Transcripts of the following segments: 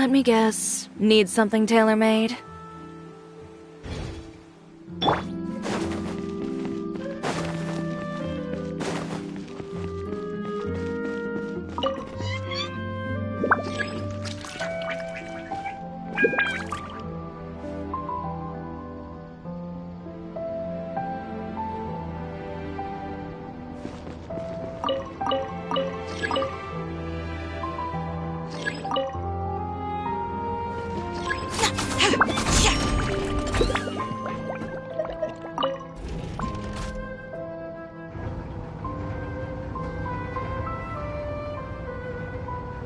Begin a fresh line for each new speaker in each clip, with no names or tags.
Let me guess. Need something tailor-made?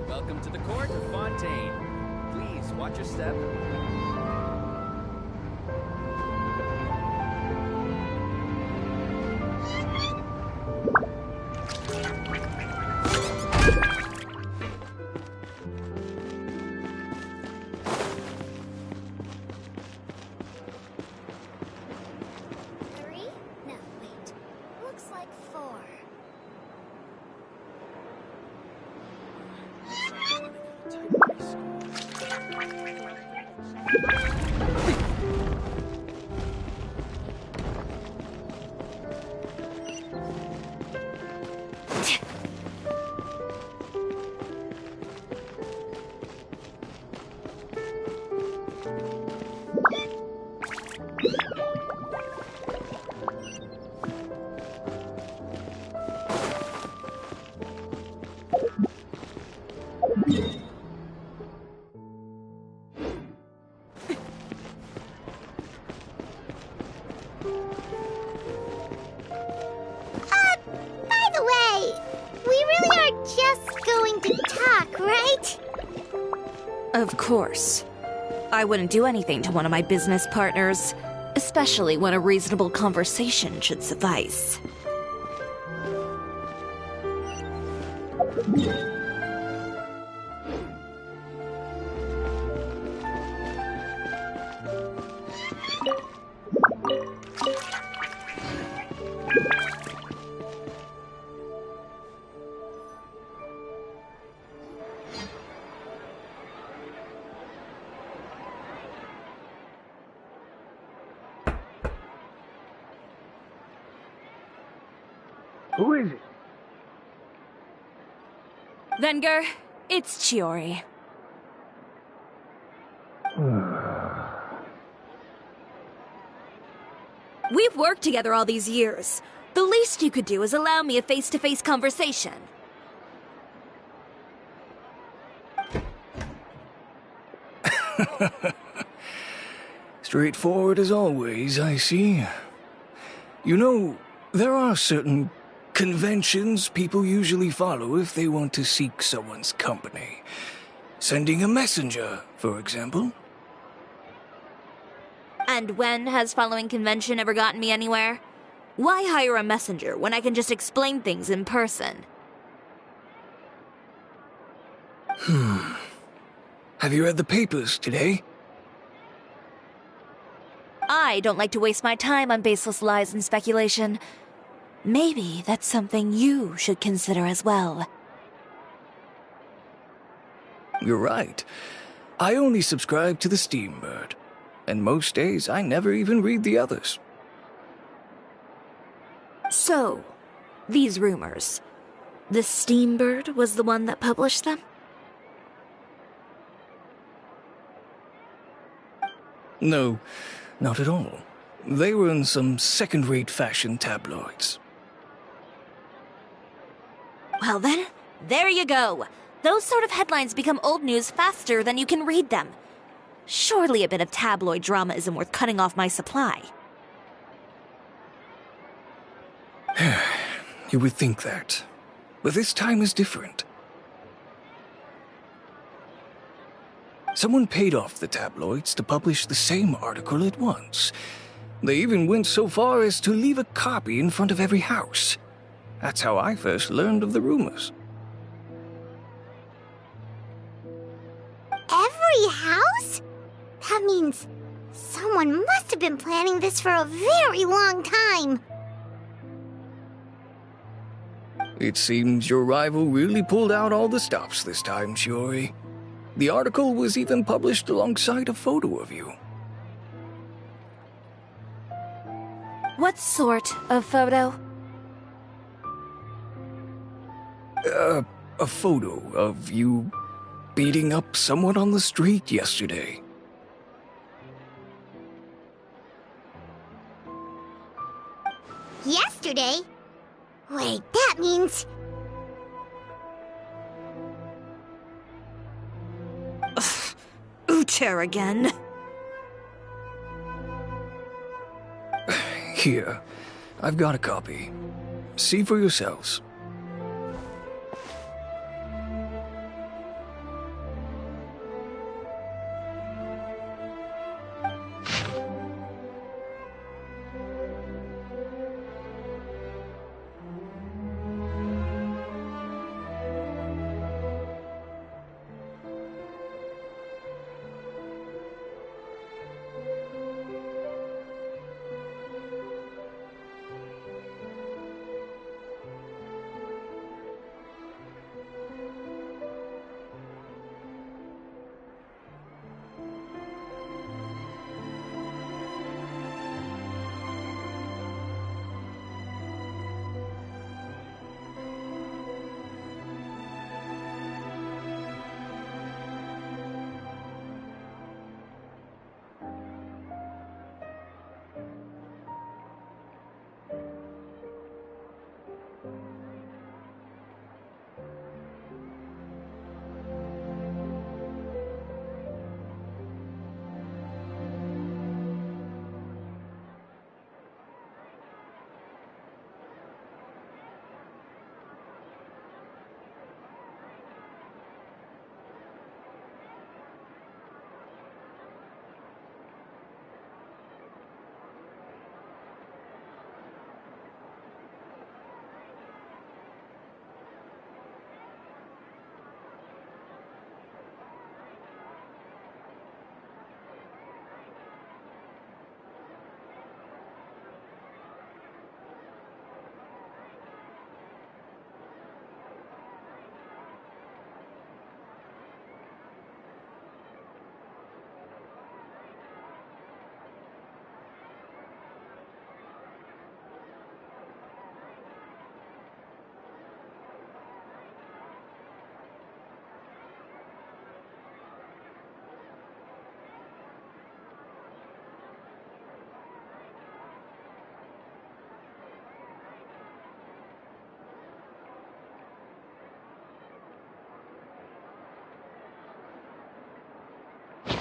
Welcome to the court of Fontaine. Please watch your step.
Three? No, wait. Looks like four. By the way, we really are just going to talk, right?
Of course. I wouldn't do anything to one of my business partners, especially when a reasonable conversation should suffice.
Who is it?
Venger, it's Chiori. We've worked together all these years. The least you could do is allow me a face-to-face conversation.
Straightforward as always, I see. You know, there are certain conventions people usually follow if they want to seek someone's company. Sending a messenger, for example.
And when has following convention ever gotten me anywhere? Why hire a messenger when I can just explain things in person?
Have you read the papers today?
I don't like to waste my time on baseless lies and speculation. Maybe that's something you should consider as well.
You're right. I only subscribe to the Steambird. And most days I never even read the others.
So, these rumors. The Steambird was the one that published them?
No, not at all. They were in some second-rate fashion tabloids.
Well then, there you go. Those sort of headlines become old news faster than you can read them. Surely a bit of tabloid drama isn't worth cutting off my supply.
You would think that. But this time is different. Someone paid off the tabloids to publish the same article at once. They even went so far as to leave a copy in front of every house. That's how I first learned of the rumors.
Every house? That means someone must have been planning this for a very long time.
It seems your rival really pulled out all the stops this time, Chiori. The article was even published alongside a photo of you.
What sort of photo?
A photo of you beating up someone on the street yesterday.
Yesterday? Wait, that means...
Ucher again.
Here, I've got a copy. See for yourselves.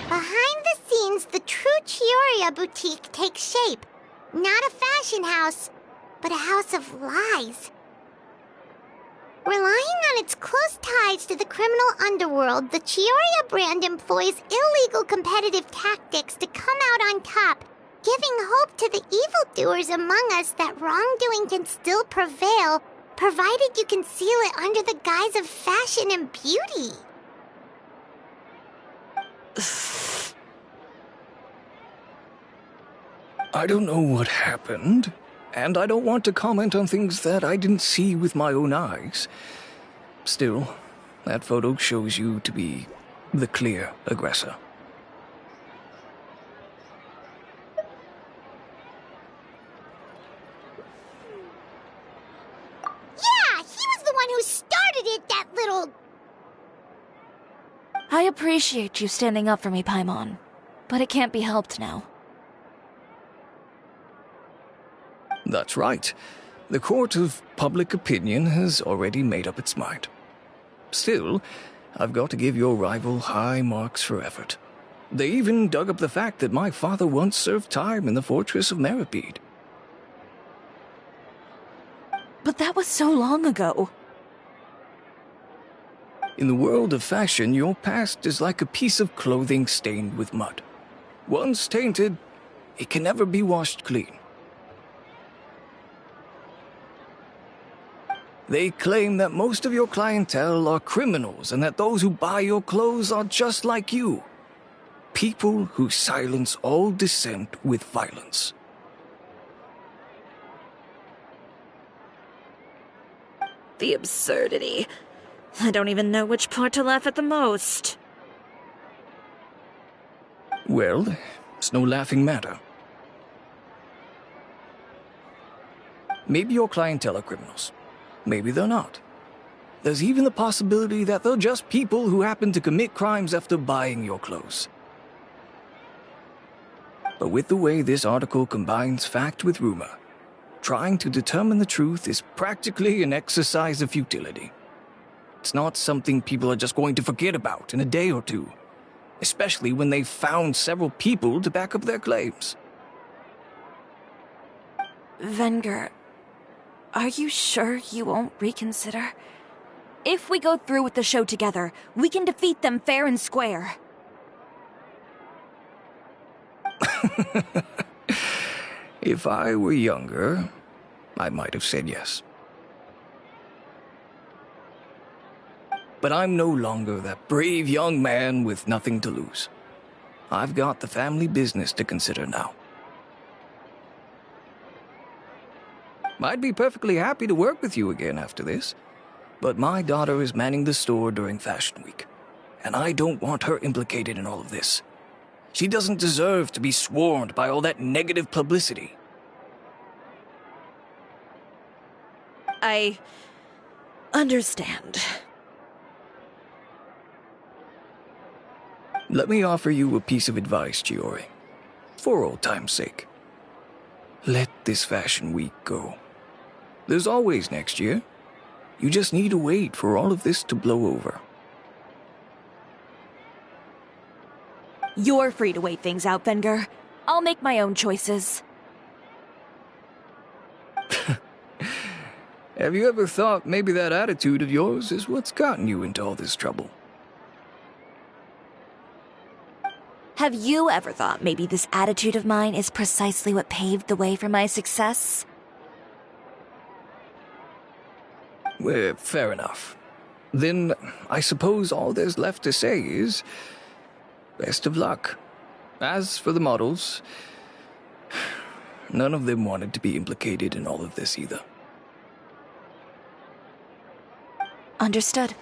Behind the scenes, the true Cisoria boutique takes shape. Not a fashion house, but a house of lies. Relying on its close ties to the criminal underworld, the Cisoria brand employs illegal competitive tactics to come out on top, giving hope to the evildoers among us that wrongdoing can still prevail, provided you conceal it under the guise of fashion and beauty.
I don't know what happened, and I don't want to comment on things that I didn't see with my own eyes. Still, that photo shows you to be the clear aggressor.
Yeah, he was the one who started it, that little...
I appreciate you standing up for me, Paimon, but it can't be helped now.
That's right. The court of public opinion has already made up its mind. Still, I've got to give your rival high marks for effort. They even dug up the fact that my father once served time in the fortress of Meripede.
But that was so long ago.
In the world of fashion, your past is like a piece of clothing stained with mud. Once tainted, it can never be washed clean. They claim that most of your clientele are criminals and that those who buy your clothes are just like you. People who silence all dissent with violence.
The absurdity. I don't even know which part to laugh at the most.
Well, it's no laughing matter. Maybe your clientele are criminals. Maybe they're not. There's even the possibility that they're just people who happen to commit crimes after buying your clothes. But with the way this article combines fact with rumor, trying to determine the truth is practically an exercise of futility. It's not something people are just going to forget about in a day or two, especially when they've found several people to back up their claims.
Venger, are you sure you won't reconsider? If we go through with the show together, we can defeat them fair and square.
If I were younger, I might have said yes. But I'm no longer that brave young man with nothing to lose. I've got the family business to consider now. I'd be perfectly happy to work with you again after this, but my daughter is manning the store during Fashion Week, and I don't want her implicated in all of this. She doesn't deserve to be swarmed by all that negative publicity.
I understand.
Let me offer you a piece of advice, Chiori, for old time's sake. Let this Fashion Week go. There's always next year. You just need to wait for all of this to blow over.
You're free to wait things out, Venger. I'll make my own choices.
Have you ever thought maybe that attitude of yours is what's gotten you into all this trouble?
Have you ever thought maybe this attitude of mine is precisely what paved the way for my success?
Well, fair enough. Then I suppose all there's left to say is, best of luck. As for the models, none of them wanted to be implicated in all of this either.
Understood.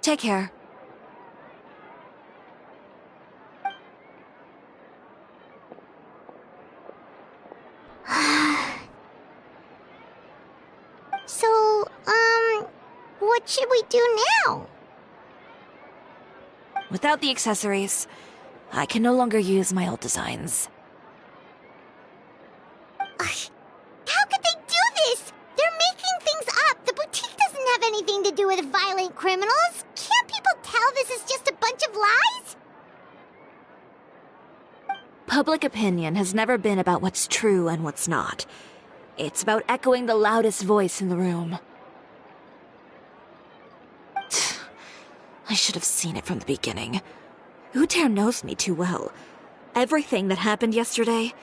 Take care.
So, what should we do now?
Without the accessories, I can no longer use my old designs.
How could they do this? They're making things up. The boutique doesn't have anything to do with violent criminals. Can't people tell this is just a bunch of lies?
Public opinion has never been about what's true and what's not. It's about echoing the loudest voice in the room. I should have seen it from the beginning. Uter knows me too well. Everything that happened yesterday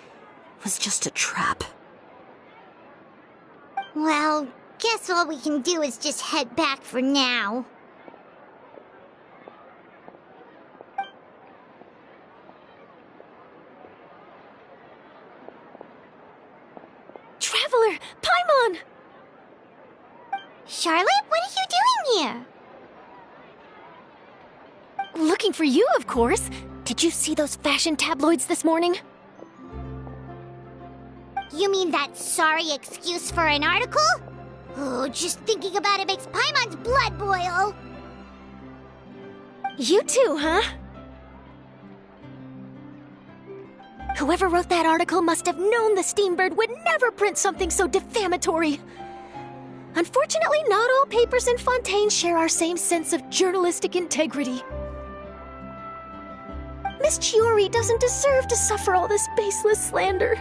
was just a trap.
Well, guess all we can do is just head back for now.
Traveler! Paimon!
Charlotte, what are you doing here?
Looking for you, of course. Did you see those fashion tabloids this morning?
You mean that sorry excuse for an article? Oh, just thinking about it makes Paimon's blood boil.
You too, huh? Whoever wrote that article must have known the Steambird would never print something so defamatory. Unfortunately, not all papers in Fontaine share our same sense of journalistic integrity. Miss Chiori doesn't deserve to suffer all this baseless slander.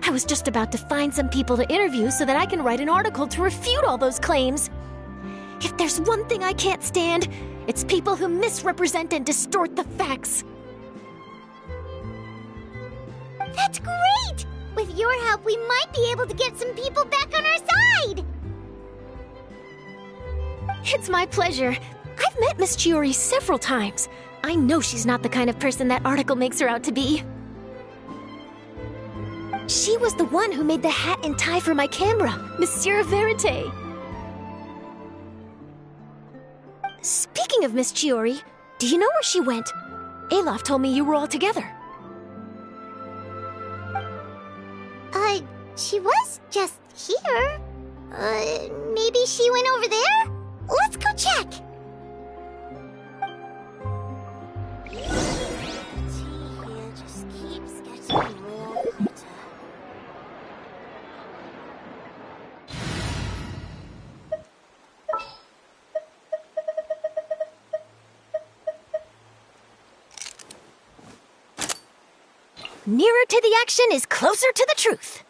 I was just about to find some people to interview so that I can write an article to refute all those claims. If there's one thing I can't stand, it's people who misrepresent and distort the facts.
That's great! With your help, we might be able to get some people back on our side!
It's my pleasure. I've met Miss Chiori several times. I know she's not the kind of person that article makes her out to be. She was the one who made the hat and tie for my camera, Monsieur Verite. Speaking of Miss Chiori, do you know where she went? Alof told me you were all together.
She was just here. Maybe she went over there? Let's go check! Just keeps getting more bitter.
Nearer to the action is closer to the truth.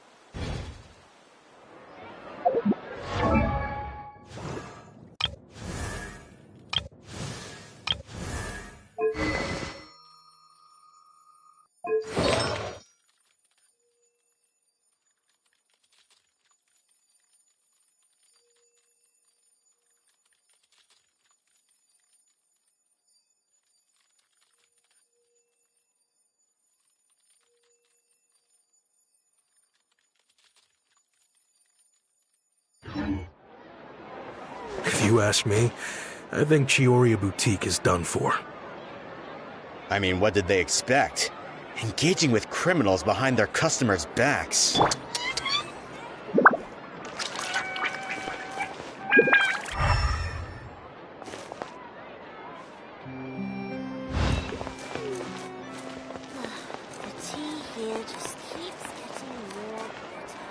If you ask me, I think Chiori Boutique is done for.
I mean, what did they expect? Engaging with criminals behind their customers' backs.
The tea here just keeps getting more bitter.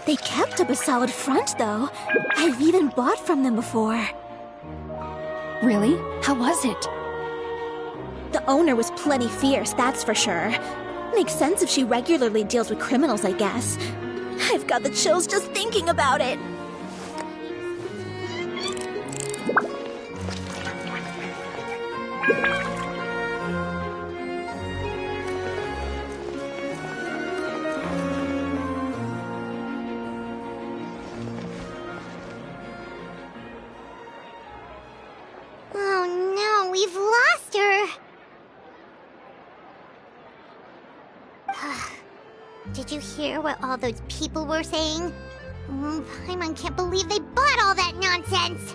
They kept up a solid front, though. I've even bought from them before.
Really? How was it?
The owner was plenty fierce, that's for sure. Makes sense if she regularly deals with criminals, I guess. I've got the chills just thinking about it.
Oh no, we've lost her! Did you hear what all those people were saying? Paimon can't believe they bought all that nonsense!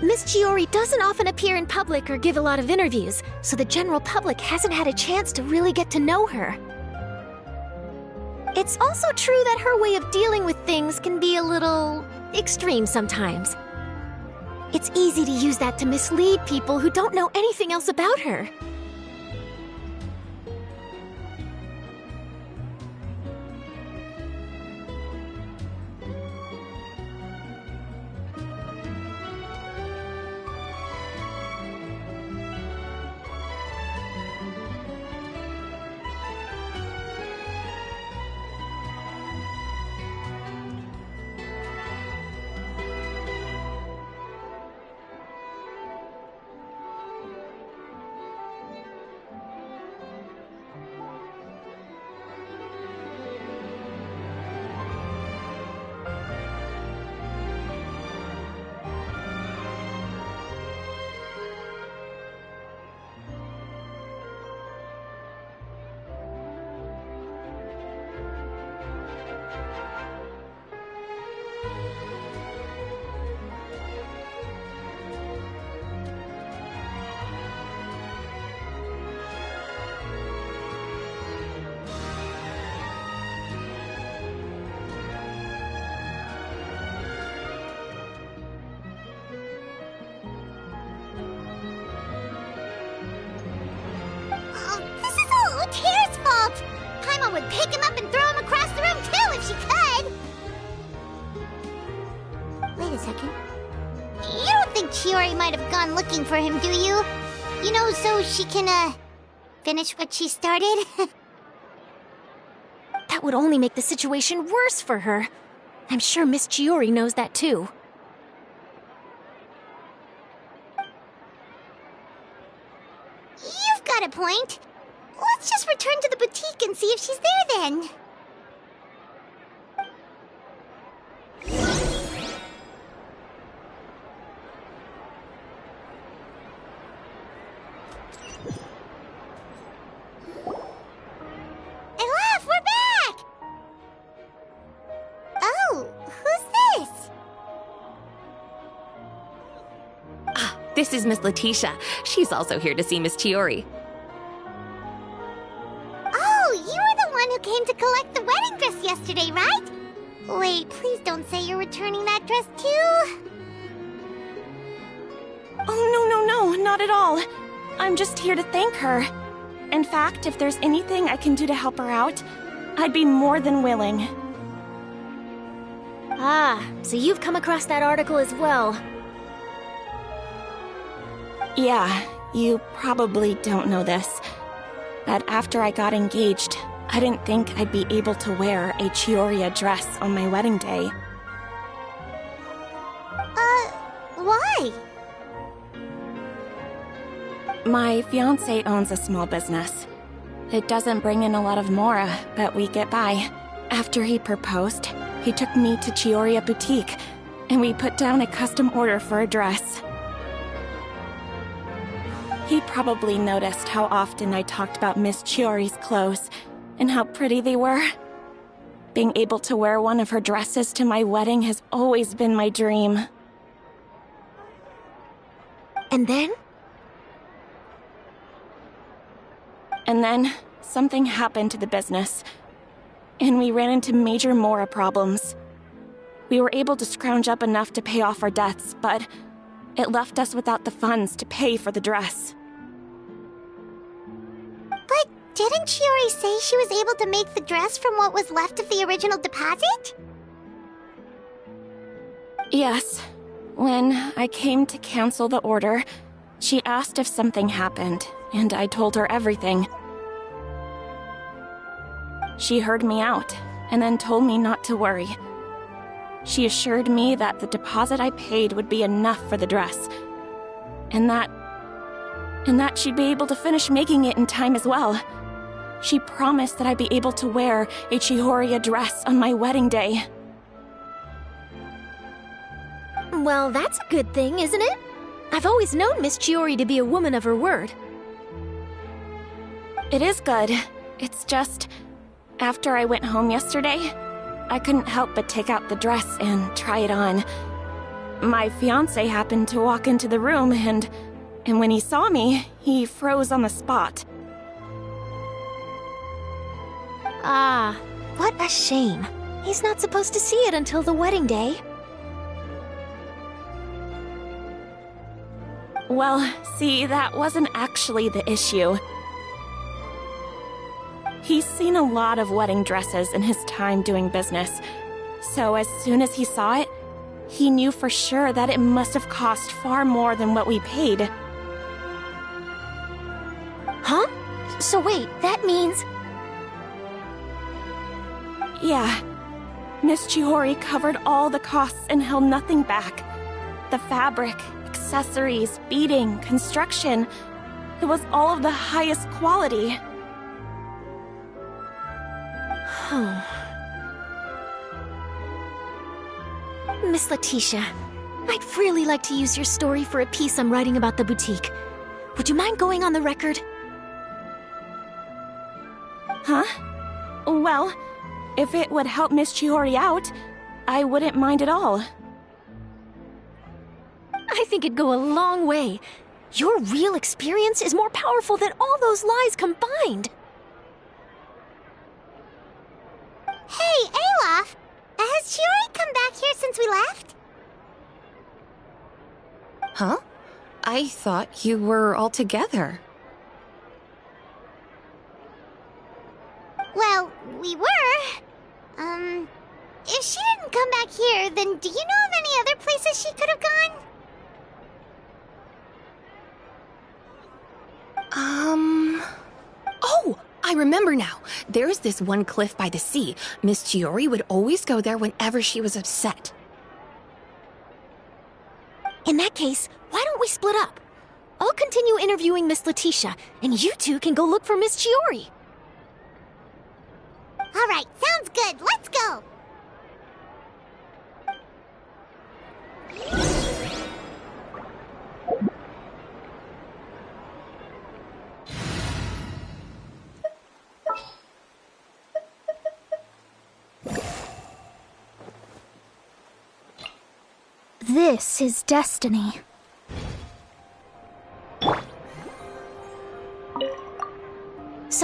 Miss Chiori doesn't often appear in public or give a lot of interviews, so the general public hasn't had a chance to really get to know her. It's also true that her way of dealing with things can be a little extreme sometimes. It's easy to use that to mislead people who don't know anything else about her.
Tear's fault! Paimon would pick him up and throw him across the room too if she could! Wait a second. You don't think Chiori might have gone looking for him, do you? You know, so she can, finish what she started?
That would only make the situation worse for her. I'm sure Miss Chiori knows that too.
You've got a point. Let's just return to the boutique and see if she's there then. Elaf, we're back! Oh, who's this?
This is Miss Letitia. She's also here to see Miss Chiori.
Oh, you were the one who came to collect the wedding dress yesterday, right? Wait, please don't say you're returning that dress too.
Oh, no, not at all. I'm just here to thank her. In fact, if there's anything I can do to help her out, I'd be more than willing.
Ah, so you've come across that article as well.
Yeah, you probably don't know this, but after I got engaged, I didn't think I'd be able to wear a Chiori dress on my wedding day.
Why?
My fiancé owns a small business. It doesn't bring in a lot of mora, but we get by. After he proposed, he took me to Cisoria Boutique, and we put down a custom order for a dress. He probably noticed how often I talked about Miss Chiori's clothes, and how pretty they were. Being able to wear one of her dresses to my wedding has always been my dream.
And then?
And then, something happened to the business, and we ran into major mora problems. We were able to scrounge up enough to pay off our debts, but it left us without the funds to pay for the dress.
But didn't Chiori say she was able to make the dress from what was left of the original deposit?
Yes. When I came to cancel the order, she asked if something happened, and I told her everything. She heard me out, and then told me not to worry. She assured me that the deposit I paid would be enough for the dress, and that she'd be able to finish making it in time as well. She promised that I'd be able to wear a Chisoria dress on my wedding day.
Well, that's a good thing, isn't it? I've always known Miss Chiori to be a woman of her word.
It is good. It's just, after I went home yesterday, I couldn't help but take out the dress and try it on. My fiancé happened to walk into the room, and when he saw me, he froze on the spot.
Ah, what a shame. He's not supposed to see it until the wedding day.
Well, see, that wasn't actually the issue. He's seen a lot of wedding dresses in his time doing business, so as soon as he saw it, he knew for sure that it must have cost far more than what we paid.
Huh? So wait, that means...
Yeah. Miss Chiori covered all the costs and held nothing back. The fabric, accessories, beading, construction. It was all of the highest quality.
Miss Letitia, I'd really like to use your story for a piece I'm writing about the boutique. Would you mind going on the record?
Huh? Well, if it would help Miss Chiori out, I wouldn't mind at all.
I think it'd go a long way. Your real experience is more powerful than all those lies combined.
Hey, Olaf! Has Chiori come back here since we left?
Huh? I thought you were all together.
Well, we were. If she didn't come back here, then do you know of any other places she could have gone?
Oh, I remember now. There's this one cliff by the sea. Miss Chiori would always go there whenever she was upset.
In that case, why don't we split up? I'll continue interviewing Miss Letitia, and you two can go look for Miss Chiori.
All right, sounds good. Let's go.
This is destiny.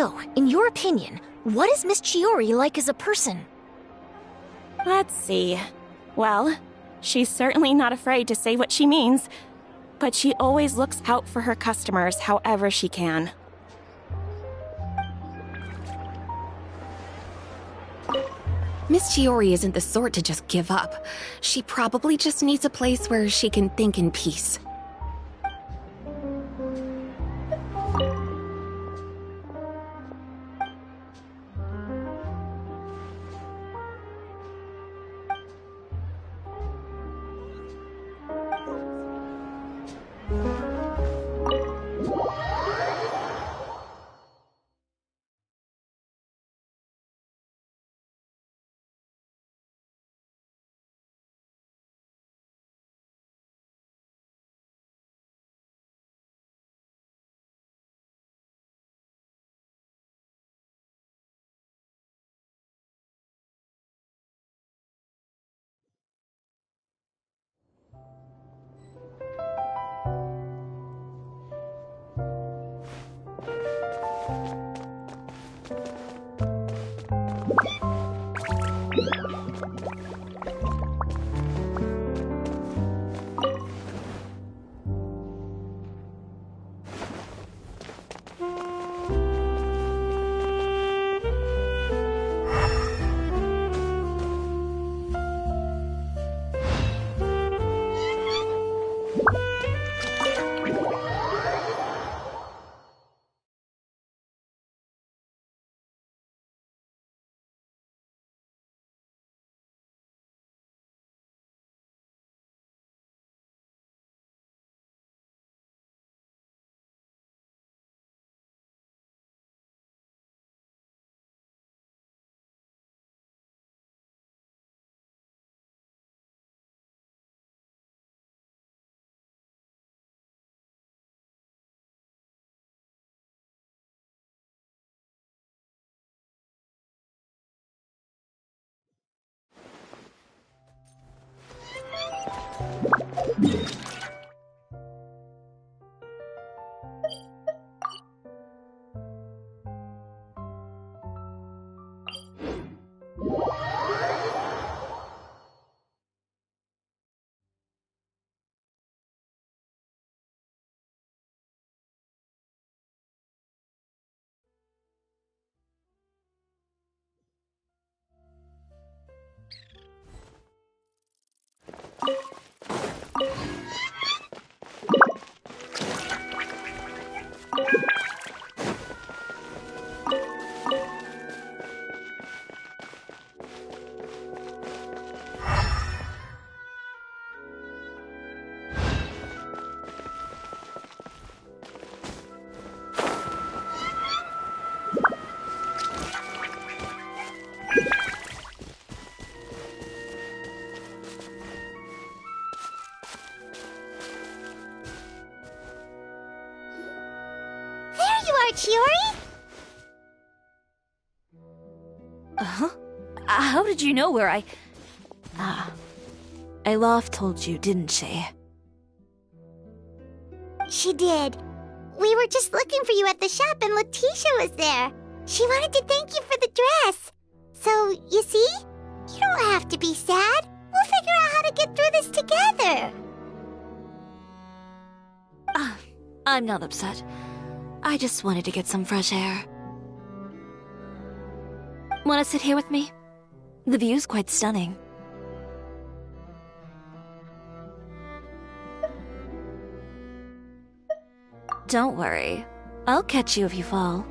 So, in your opinion, what is Miss Chiori like as a person?
Let's see. Well, she's certainly not afraid to say what she means, but she always looks out for her customers however she can.
Miss Chiori isn't the sort to just give up. She probably just needs a place where she can think in peace.
Chiori?
Huh? How did you know where I... Alof told you, didn't she?
She did. We were just looking for you at the shop and Letitia was there. She wanted to thank you for the dress. So, you see? You don't have to be sad. We'll figure out how to get through this together.
I'm not upset. I just wanted to get some fresh air. Want to sit here with me? The view's quite stunning. Don't worry. I'll catch you if you fall.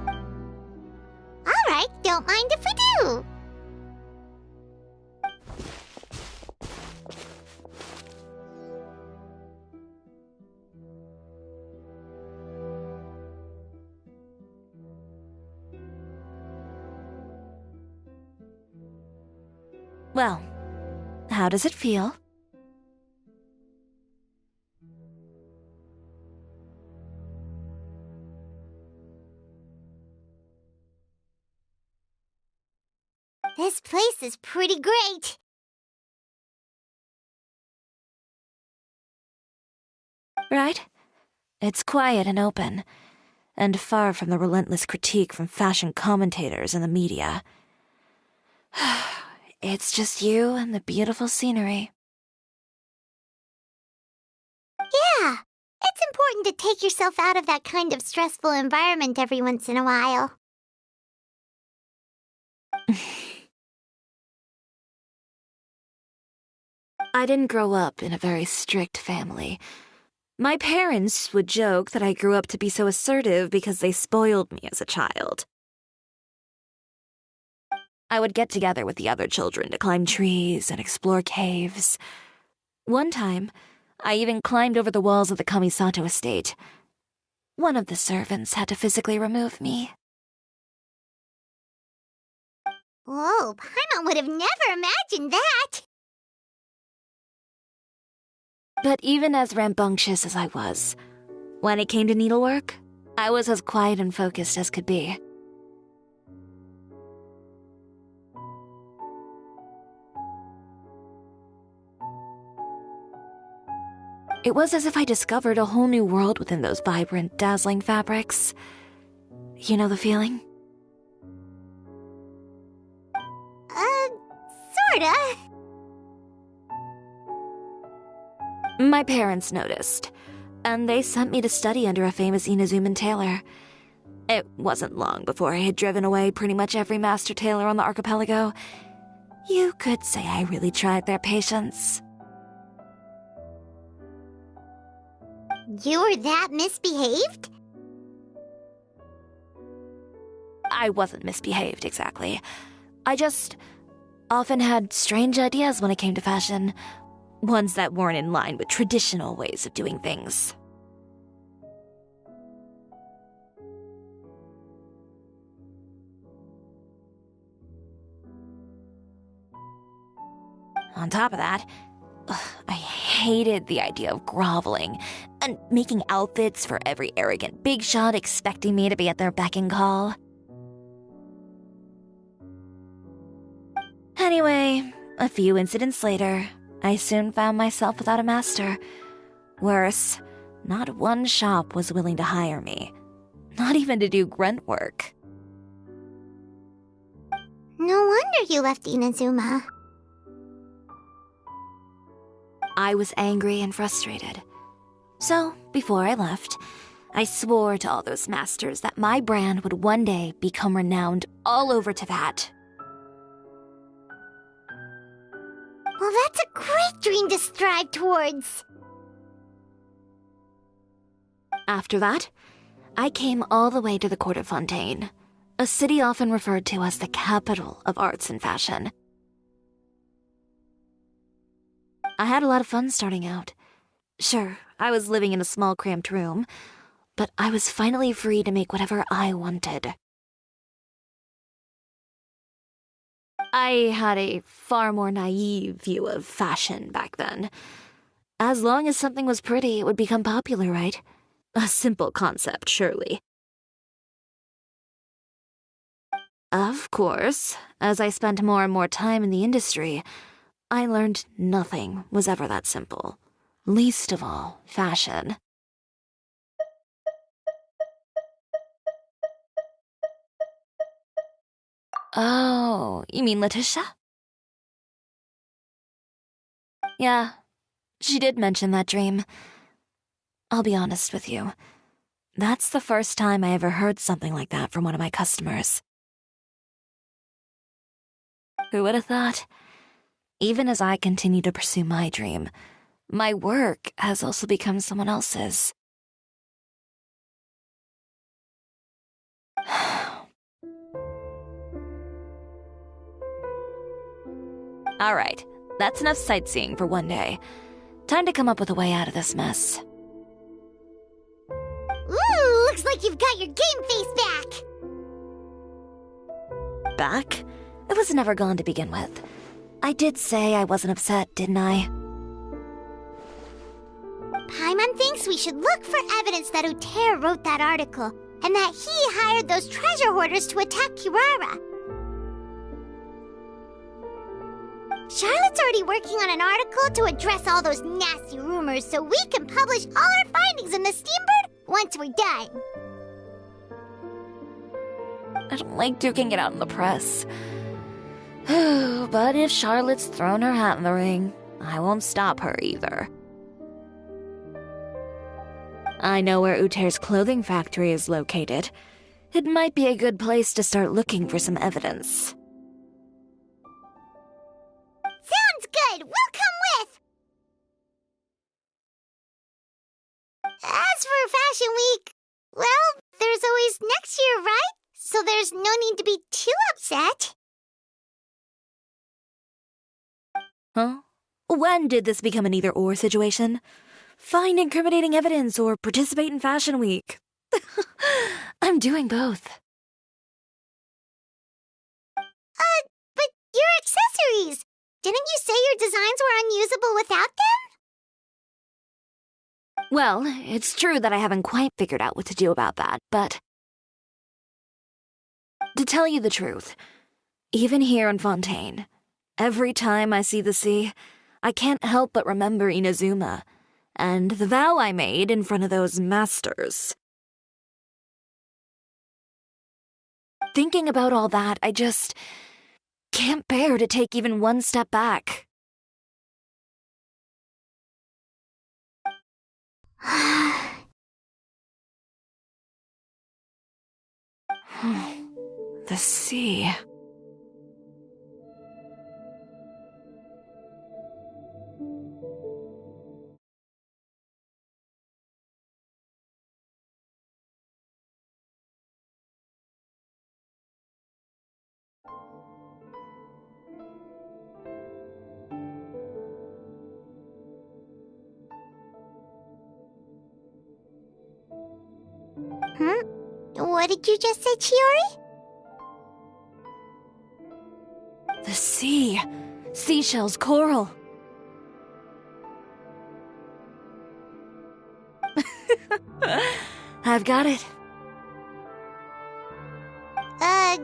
All right, don't mind if we do.
Well, how does it feel?
This place is pretty great.
Right? It's quiet and open. and far from the relentless critique from fashion commentators and the media. It's just you and the beautiful scenery.
Yeah, it's important to take yourself out of that kind of stressful environment every once in a while.
I didn't grow up in a very strict family. My parents would joke that I grew up to be so assertive because they spoiled me as a child. I would get together with the other children to climb trees and explore caves. One time, I even climbed over the walls of the Kamisato estate. One of the servants had to physically remove me.
Whoa, Paimon would have never imagined that!
But even as rambunctious as I was, when it came to needlework, I was as quiet and focused as could be. It was as if I discovered a whole new world within those vibrant, dazzling fabrics. You know the feeling?
Sorta.
My parents noticed, and they sent me to study under a famous Inazuman tailor. It wasn't long before I had driven away pretty much every master tailor on the archipelago. You could say I really tried their patience.
You were that misbehaved?
I wasn't misbehaved, exactly. I just often had strange ideas when it came to fashion. Ones that weren't in line with traditional ways of doing things. On top of that, I hated the idea of groveling and making outfits for every arrogant big shot expecting me to be at their beck and call. Anyway, a few incidents later, I soon found myself without a master. Worse, not one shop was willing to hire me. Not even to do grunt work.
No wonder you left Inazuma.
I was angry and frustrated. So, before I left, I swore to all those masters that my brand would one day become renowned all over Teyvat.
Well, that's a great dream to strive towards.
After that, I came all the way to the court of Fontaine, a city often referred to as the capital of arts and fashion. I had a lot of fun starting out. Sure, I was living in a small cramped room, but I was finally free to make whatever I wanted. I had a far more naive view of fashion back then. As long as something was pretty, it would become popular, right? A simple concept, surely. Of course, as I spent more and more time in the industry, I learned nothing was ever that simple. Least of all, fashion. Oh, you mean Letitia? Yeah, she did mention that dream. I'll be honest with you. That's the first time I ever heard something like that from one of my customers. Who would have thought? Even as I continue to pursue my dream, my work has also become someone else's. All right, that's enough sightseeing for one day. Time to come up with a way out of this mess.
Ooh, looks like you've got your game face back.
Back? It was never gone to begin with. I did say I wasn't upset, didn't I?
Paimon thinks we should look for evidence that Uter wrote that article, and that he hired those treasure hoarders to attack Kirara. Charlotte's already working on an article to address all those nasty rumors so we can publish all our findings in the Steambird once we're done.
I don't like duking it out in the press. But if Charlotte's thrown her hat in the ring, I won't stop her either. I know where Uter's clothing factory is located. It might be a good place to start looking for some evidence.
Sounds good! We'll come with! As for Fashion Week, well, there's always next year, right? So there's no need to be too upset.
Huh? When did this become an either-or situation? Find incriminating evidence or participate in Fashion Week. I'm doing both.
But your accessories! Didn't you say your designs were unusable without them?
Well, it's true that I haven't quite figured out what to do about that, but... To tell you the truth, even here in Fontaine, every time I see the sea, I can't help but remember Inazuma, and the vow I made in front of those masters. Thinking about all that, I just can't bear to take even one step back. The sea.
What did you just say, Chiori?
The sea. Seashells, coral. I've got it.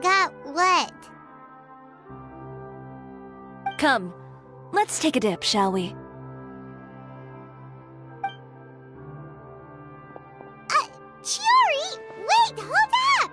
Got what?
Come, let's take a dip, shall we?
Chiori! Wait, hold up!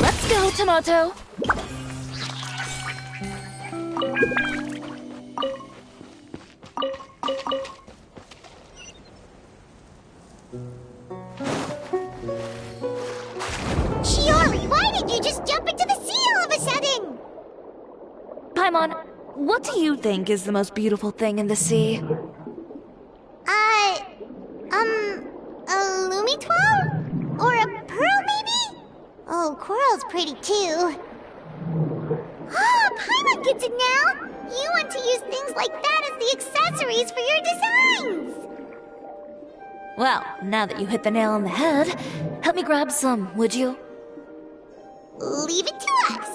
Let's go, Tomato.
Chiori, why did you just jump into the sea all of a sudden?
Paimon, what do you think is the most beautiful thing in the sea?
A Lumitwal? Or a pearl, maybe? Oh, coral's pretty too. Ah, Paimon gets it now! You want to use things like that as the accessories for your designs!
Well, now that you hit the nail on the head, help me grab some, would you?
Leave it to us!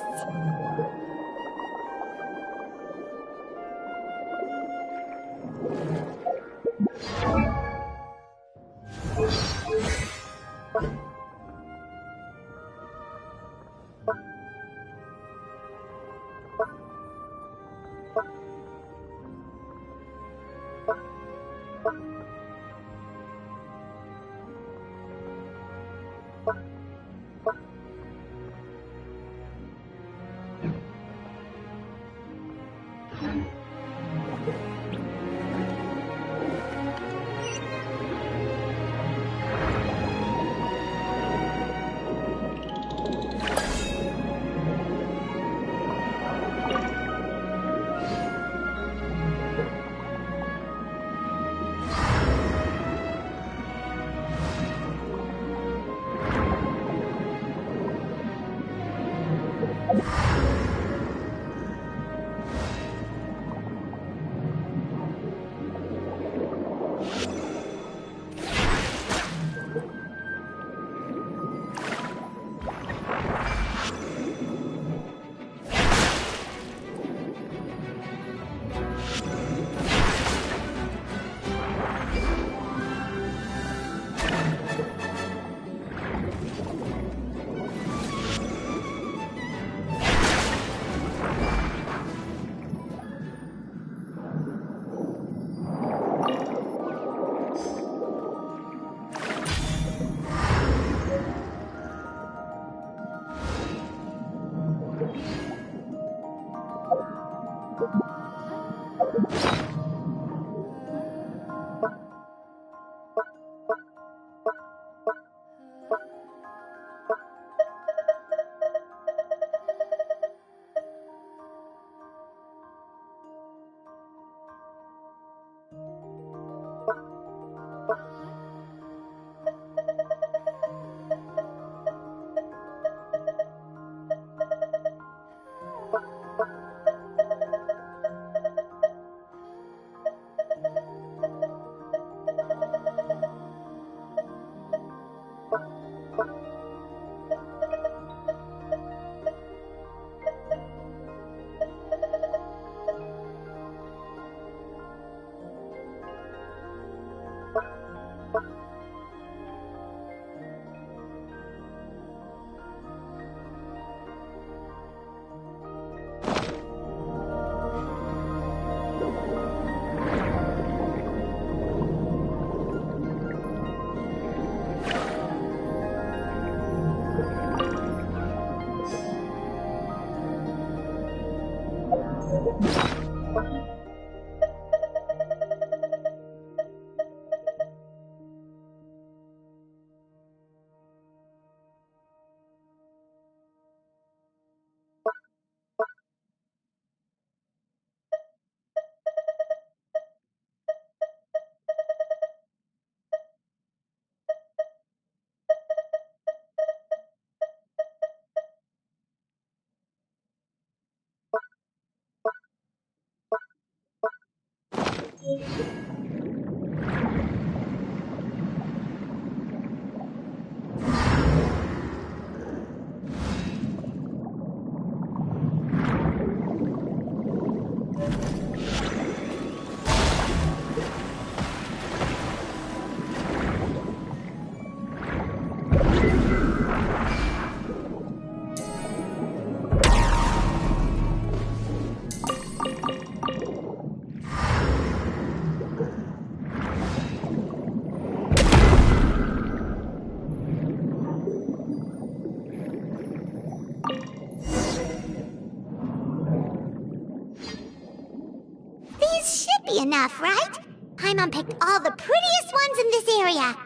These should be enough, right? Paimon picked all the prettiest ones in this area.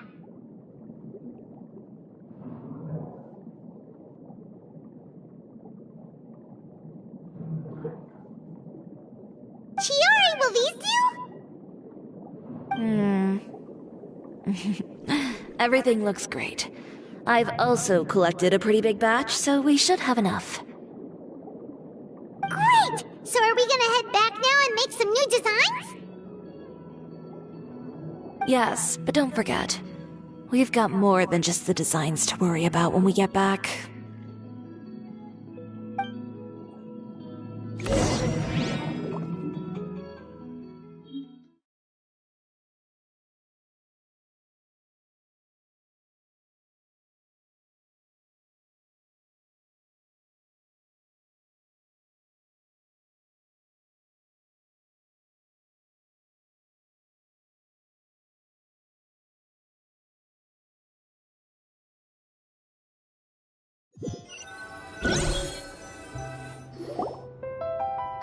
Chiori, will these do?
Everything looks great. I've also collected a pretty big batch, so we should have enough.
Great! So are we gonna head back now and make some new designs?
Yes, but don't forget, we've got more than just the designs to worry about when we get back.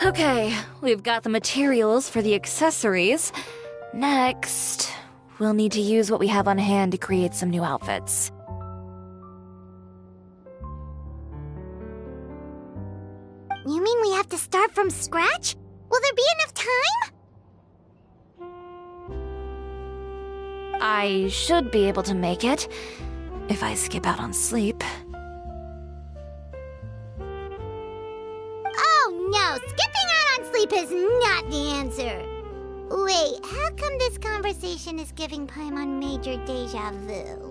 Okay, we've got the materials for the accessories. Next, we'll need to use what we have on hand to create some new outfits.
You mean we have to start from scratch? Will there be enough time?
I should be able to make it, if I skip out on sleep.
Oh no, skipping out on sleep is not the answer. Wait, how come this conversation is giving Paimon major deja vu?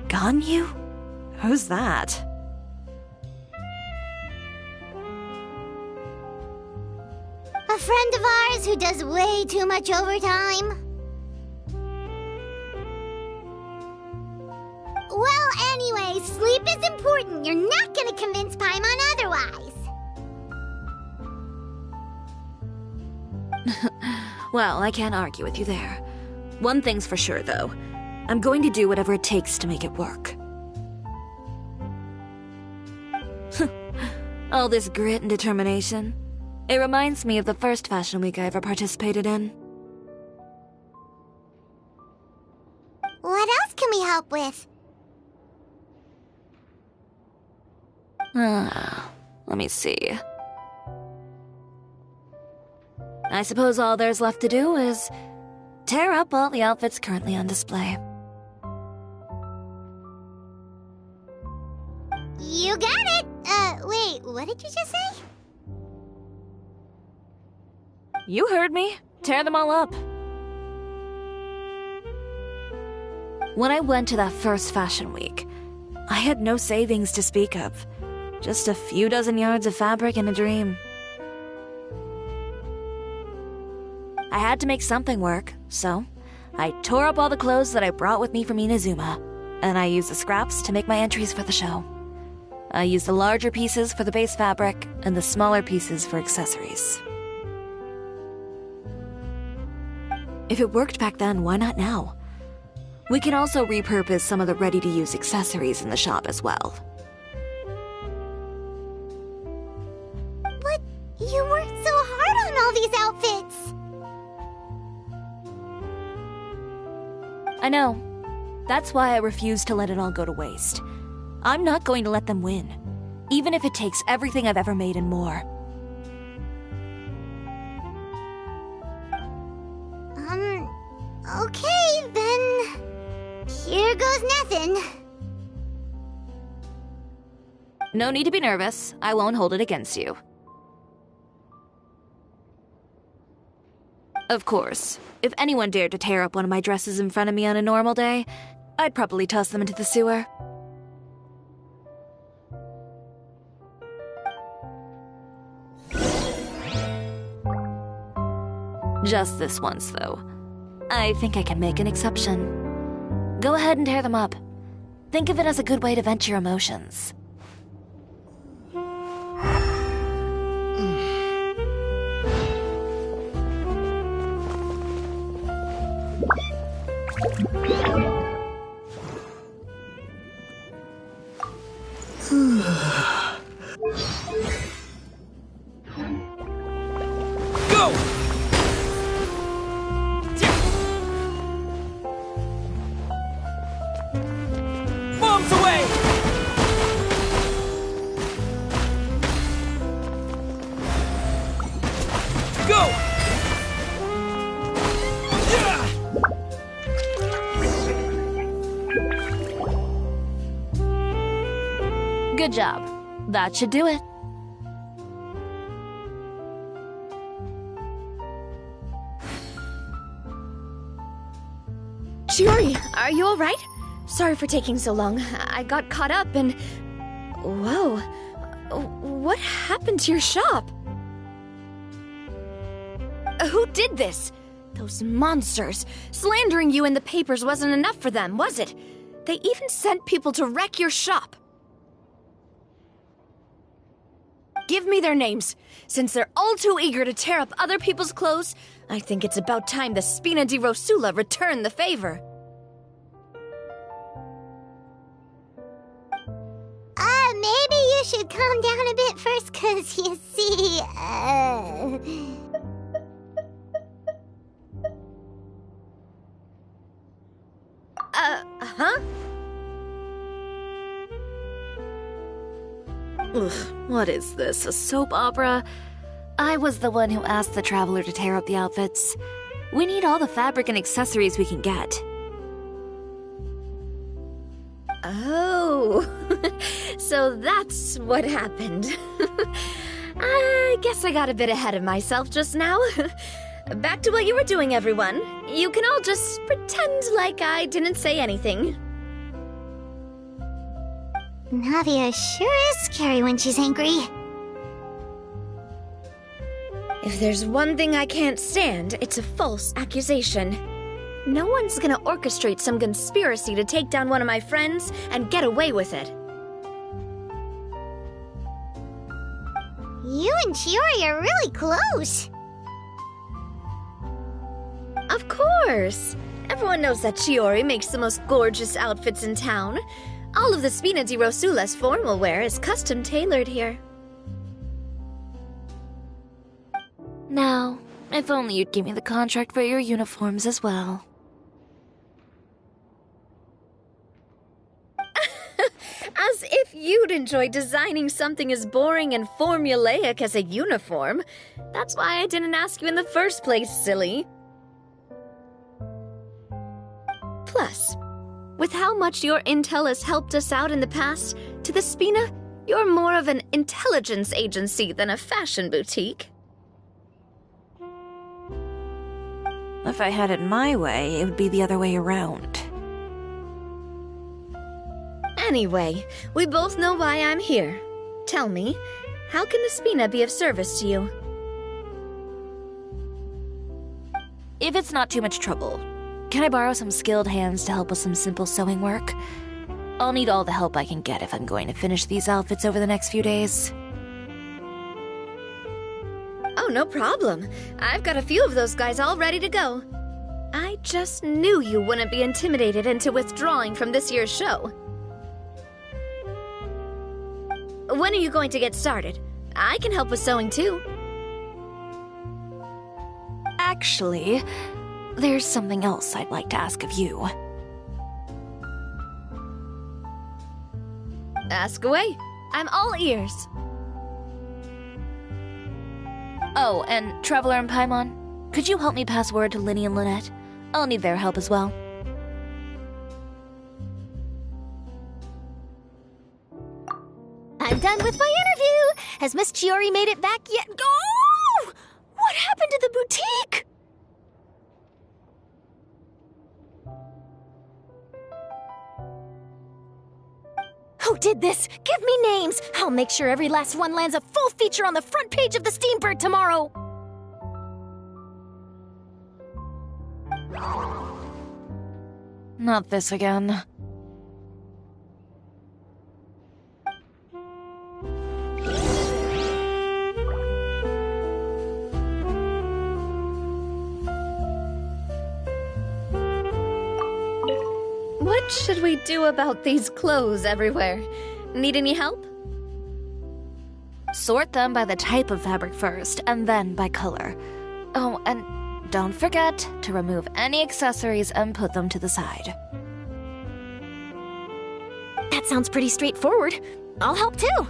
Ganyu? Who's that?
A friend of ours who does way too much overtime? Well, anyway, sleep is important. You're not gonna convince Paimon otherwise.
Well, I can't argue with you there. One thing's for sure, though. I'm going to do whatever it takes to make it work. All this grit and determination. It reminds me of the first fashion week I ever participated in.
What else can we help with?
Let me see. I suppose all there's left to do is tear up all the outfits currently on display.
You got it! Wait, what did you just say?
You heard me. Tear them all up. When I went to that first fashion week, I had no savings to speak of. Just a few dozen yards of fabric and a dream. I had to make something work, so I tore up all the clothes that I brought with me from Inazuma, and I used the scraps to make my entries for the show. I used the larger pieces for the base fabric and the smaller pieces for accessories. If it worked back then, why not now? We can also repurpose some of the ready-to-use accessories in the shop as well.
But you worked so hard on all these outfits!
I know. That's why I refuse to let it all go to waste. I'm not going to let them win, even if it takes everything I've ever made and more.
Okay, then... Here goes nothing.
No need to be nervous. I won't hold it against you. Of course, if anyone dared to tear up one of my dresses in front of me on a normal day, I'd probably toss them into the sewer. Just this once, though. I think I can make an exception. Go ahead and tear them up. Think of it as a good way to vent your emotions.
Go! Bombs away! Go! Yeah!
Good job. That should do it.
Chiori, are you alright? Sorry for taking so long. I got caught up and... Whoa. What happened to your shop? Who did this? Those monsters. Slandering you in the papers wasn't enough for them, was it? They even sent people to wreck your shop. Give me their names. Since they're all too eager to tear up other people's clothes, I think it's about time the Spina di Rosula return the favor.
Maybe you should calm down a bit first, 'cause you see,
Huh?
Ugh, what is this, a soap opera? I was the one who asked the traveler to tear up the outfits. We need all the fabric and accessories we can get.
Oh, so that's what happened. I guess I got a bit ahead of myself just now. Back to what you were doing, everyone. You can all just pretend like I didn't say anything.
Navia sure is scary when she's angry.
If there's one thing I can't stand, it's a false accusation. No one's gonna orchestrate some conspiracy to take down one of my friends and get away with it.
You and Chiori are really close.
Of course! Everyone knows that Chiori makes the most gorgeous outfits in town. All of the Spina di Rosula's formal wear is custom tailored here.
Now, if only you'd give me the contract for your uniforms as well.
As if you'd enjoy designing something as boring and formulaic as a uniform. That's why I didn't ask you in the first place, silly. Plus, with how much your intel has helped us out in the past, to the Spina, you're more of an intelligence agency than a fashion boutique.
If I had it my way, it would be the other way around.
Anyway, we both know why I'm here. Tell me, how can the Spina be of service to you?
If it's not too much trouble, can I borrow some skilled hands to help with some simple sewing work? I'll need all the help I can get if I'm going to finish these outfits over the next few days.
Oh, no problem. I've got a few of those guys all ready to go.
just knew you wouldn't be intimidated into withdrawing from this year's show. When are you going to get started? I can help with sewing too.
Actually, there's something else I'd like to ask of you.
Ask away. I'm all ears.
Oh, and Traveler and Paimon, could you help me pass word to Linny and Lynette? I'll need their help as well.
I'm done with my interview! Has Miss Chiori made it back yet? Oh! What happened to the boutique? Who did this? Give me names! I'll make sure every last one lands a full feature on the front page of the Steambird tomorrow!
Not this again.
What should we do about these clothes everywhere? Need any help?
Sort them by the type of fabric first, and then by color. Oh, and don't forget to remove any accessories and put them to the side.
That sounds pretty straightforward. I'll help too.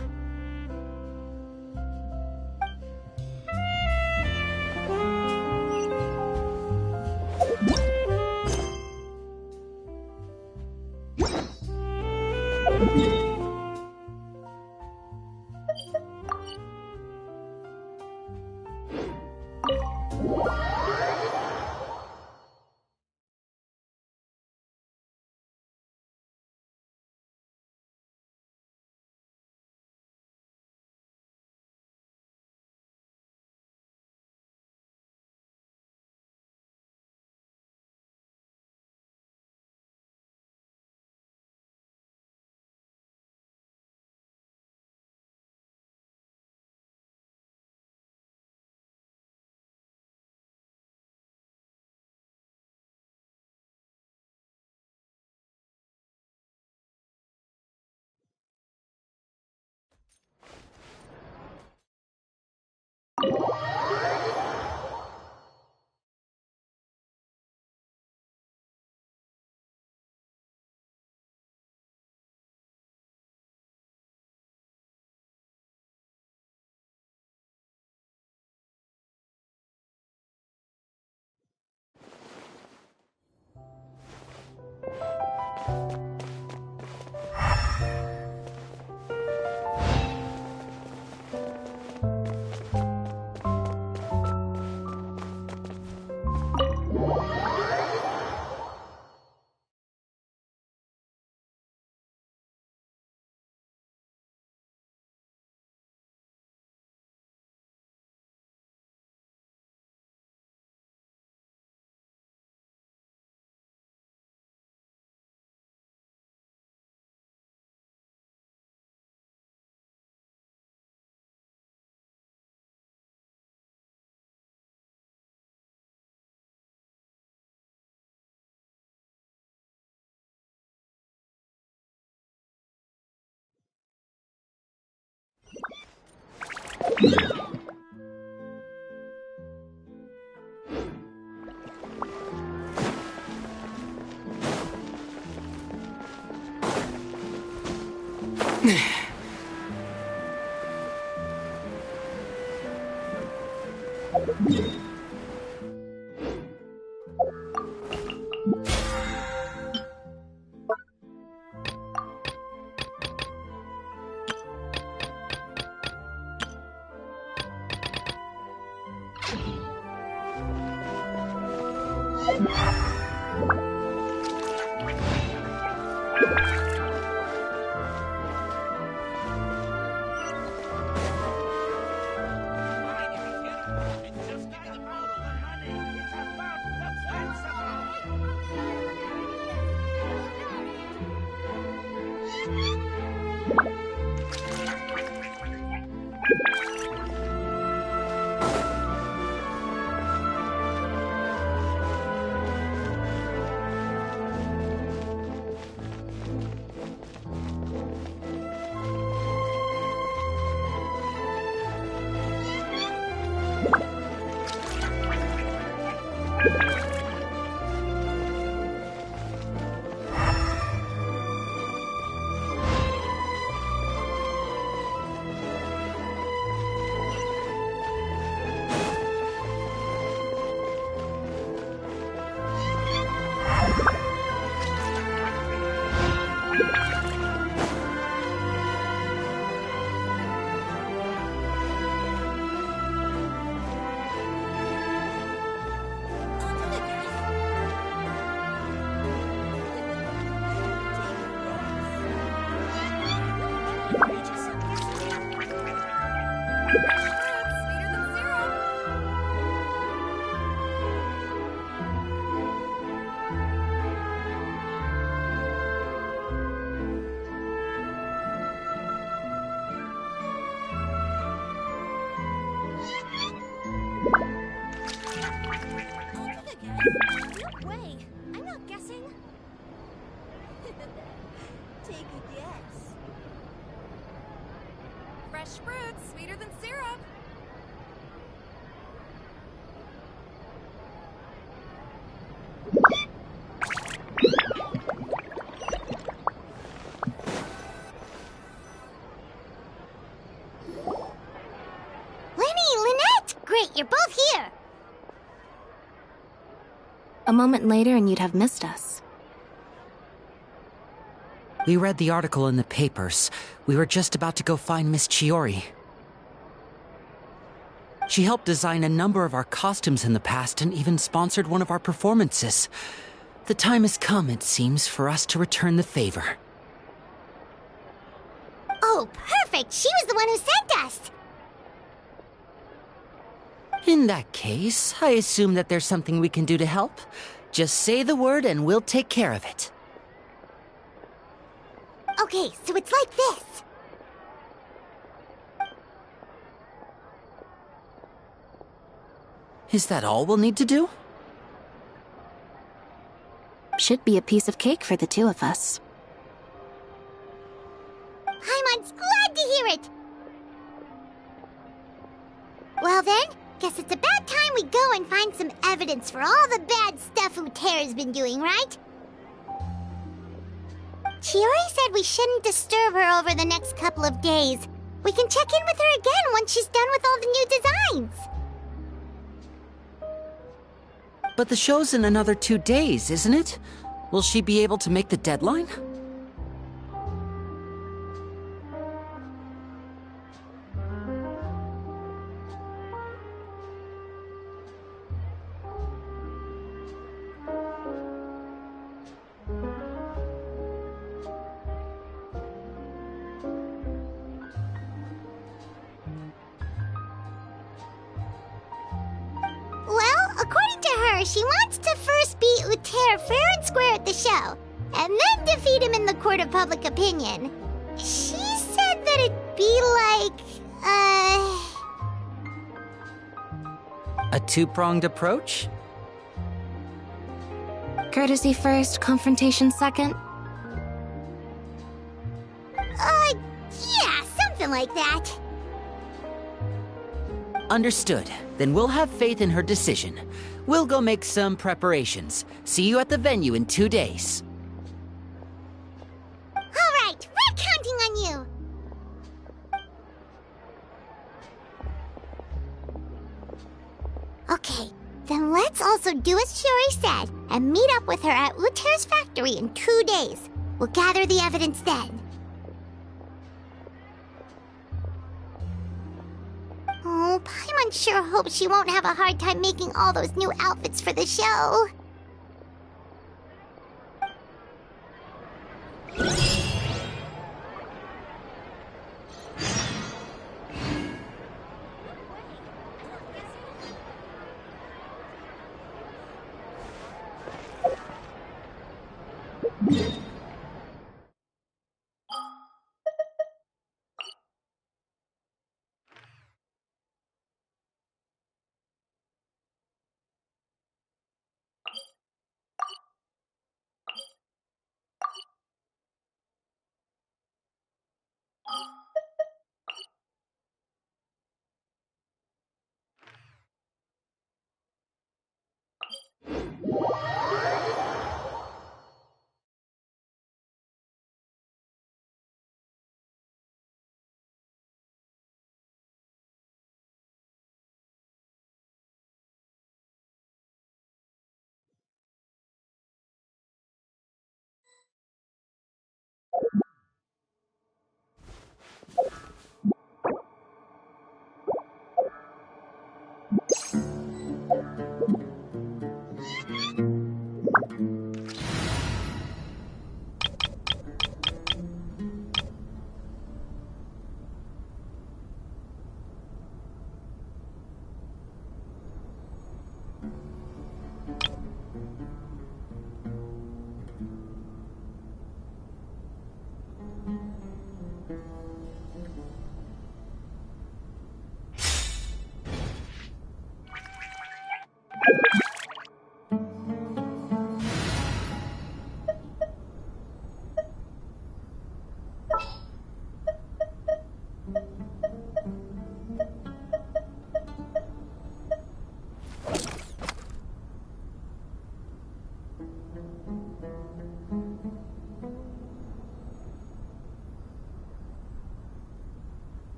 Way, I'm not guessing. Take a guess.
Fresh fruits, sweeter than syrup.
Lenny, Lynette! Great, you're both here!
A moment later and you'd have missed us.
We read the article in the papers. We were just about to go find Miss Chiori. She helped design a number of our costumes in the past and even sponsored one of our performances. The time has come, it seems, for us to return the favor.
Oh, perfect! She was the one who sent us!
In that case, I assume that there's something we can do to help. Just say the word and we'll take care of it.
Okay, so it's like this.
Is that all we'll need to do?
Should be a piece of cake for the two of us.
Paimon's glad to hear it! Well then, guess it's about time we go and find some evidence for all the bad stuff Uterra's been doing, right? Chiori said we shouldn't disturb her over the next couple of days. We can check in with her again once she's done with all the new designs.
But the show's in another 2 days, isn't it? Will she be able to make the deadline?
She wants to first beat Uter fair and square at the show, and then defeat him in the court of public opinion. She said that it'd be like,
A two-pronged approach?
Courtesy first, confrontation second?
Yeah, something like that.
Understood. Then we'll have faith in her decision. We'll go make some preparations. See you at the venue in 2 days.
All right, we're counting on you. Okay, then let's also do as Chiori said and meet up with her at Uter's factory in 2 days. We'll gather the evidence then. Oh, Paimon sure hopes she won't have a hard time making all those new outfits for the show.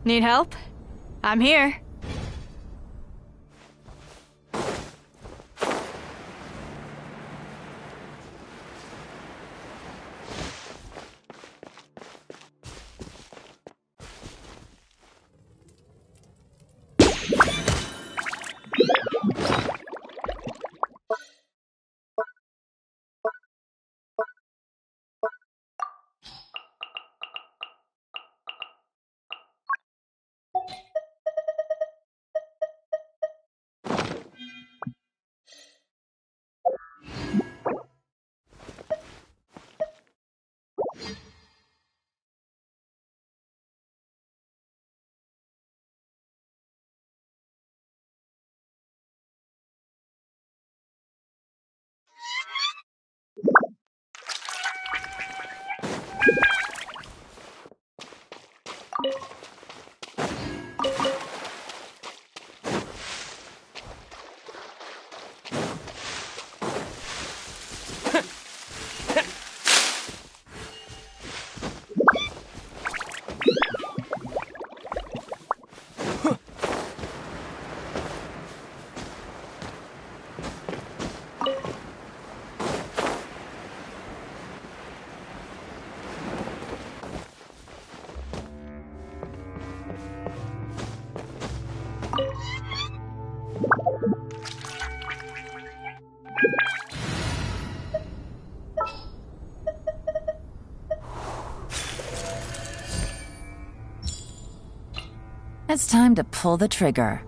Need help? I'm here.
It's time to pull the trigger.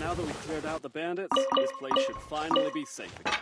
Now that we've cleared out the bandits, this place should finally be safe again.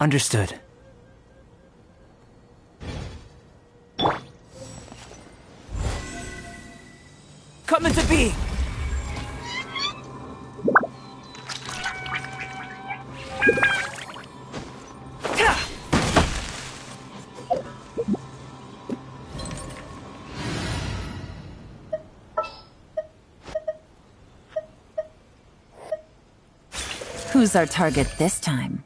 Understood. Come into being!
Who's our target this time?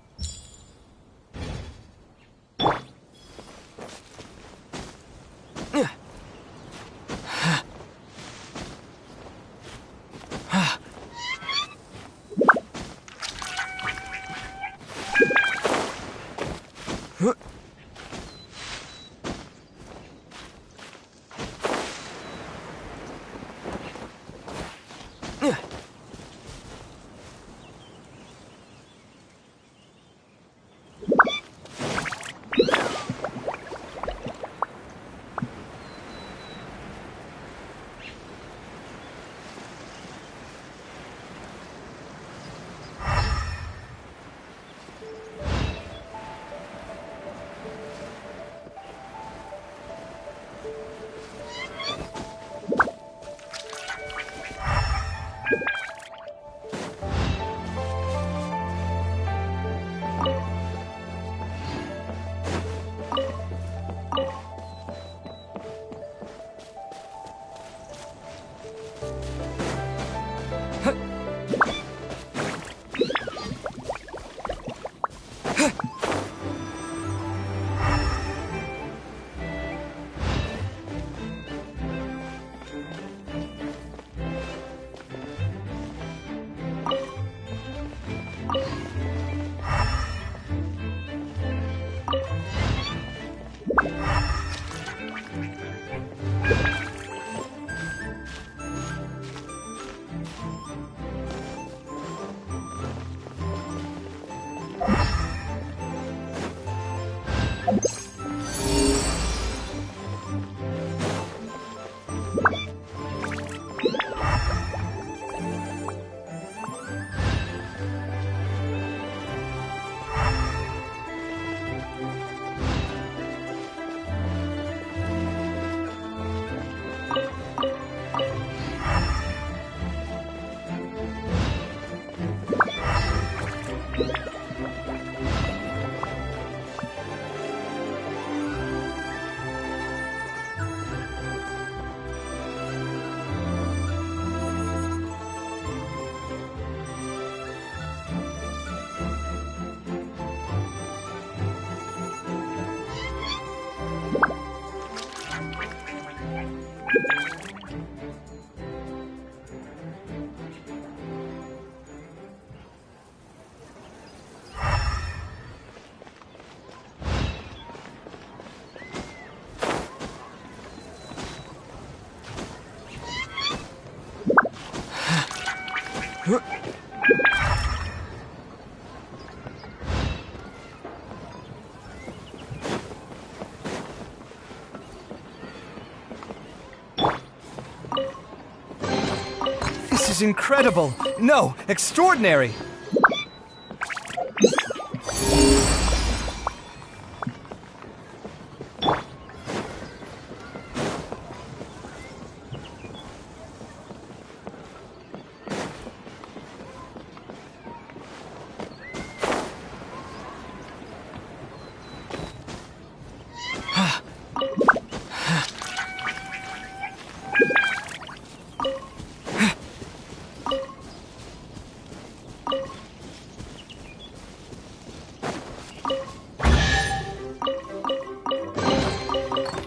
This is incredible! No, extraordinary!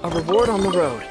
A reward on the road.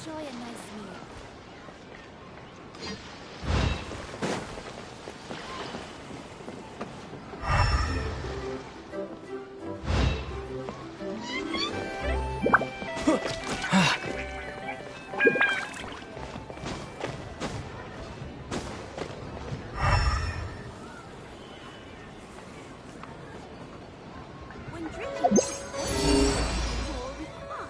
enjoy a nice meal.
When drinking this poison, you will respond.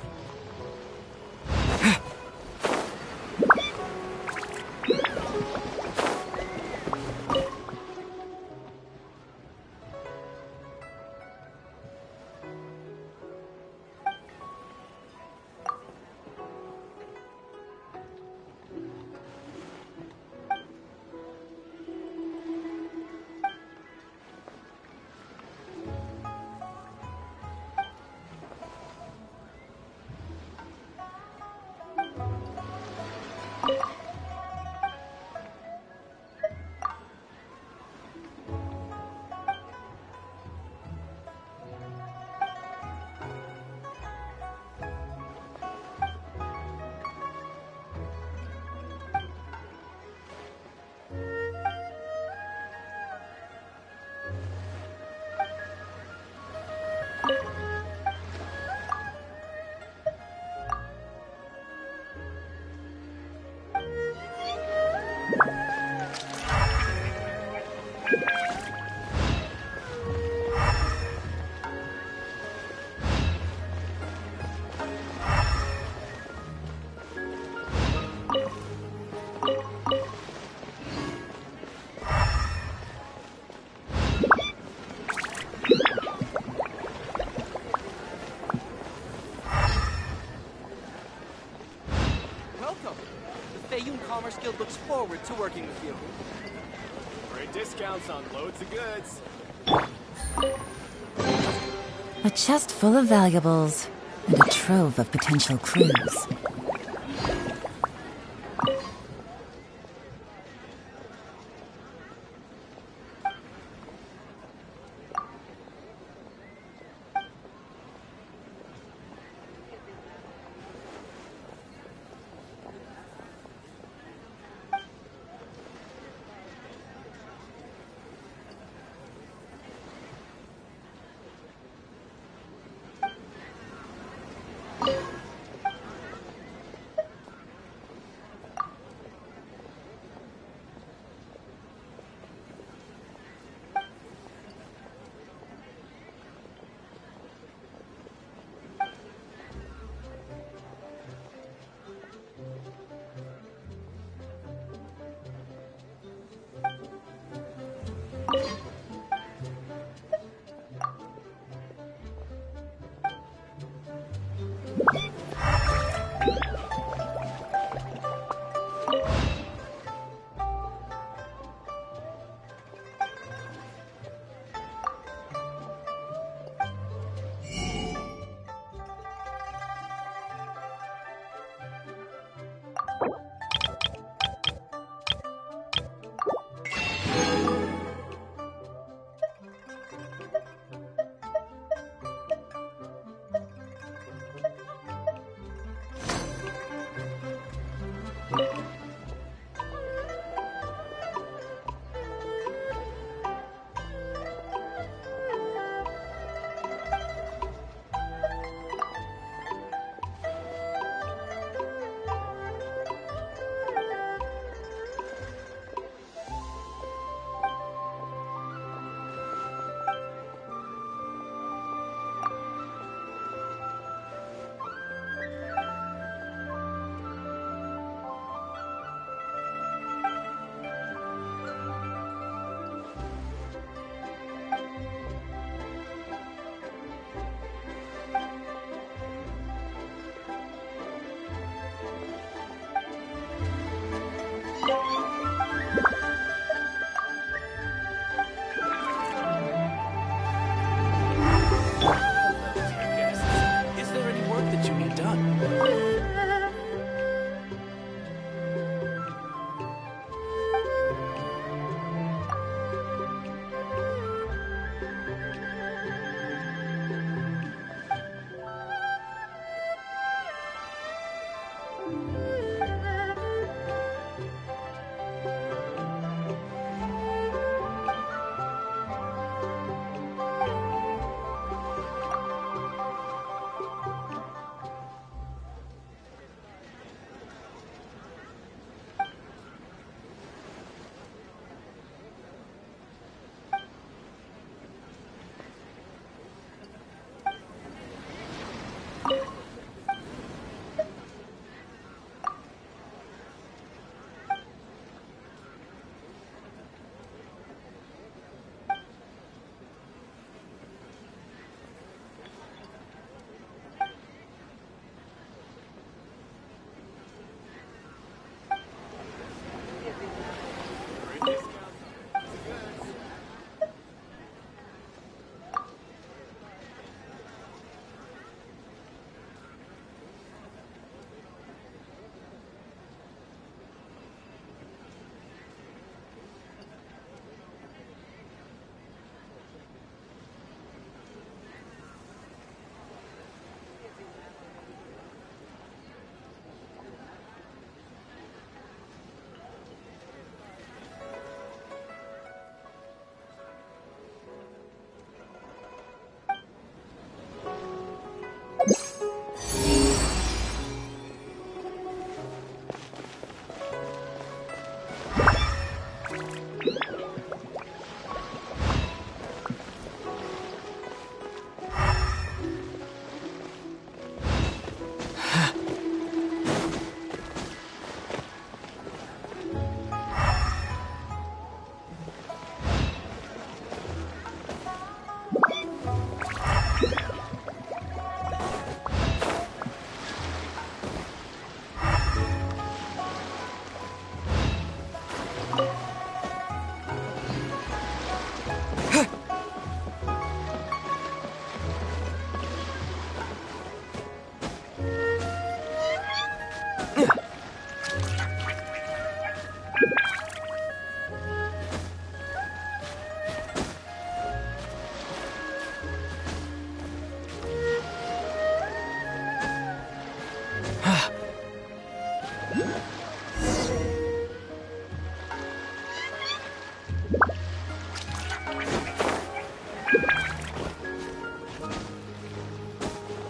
Welcome. The Feiyun Commerce Guild looks forward to working with you.
Great discounts on loads of goods.
A chest full of valuables and a trove of potential clues.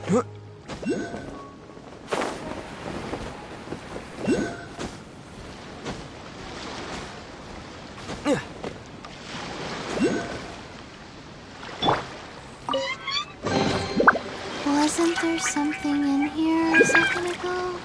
Wasn't there something in here a second ago?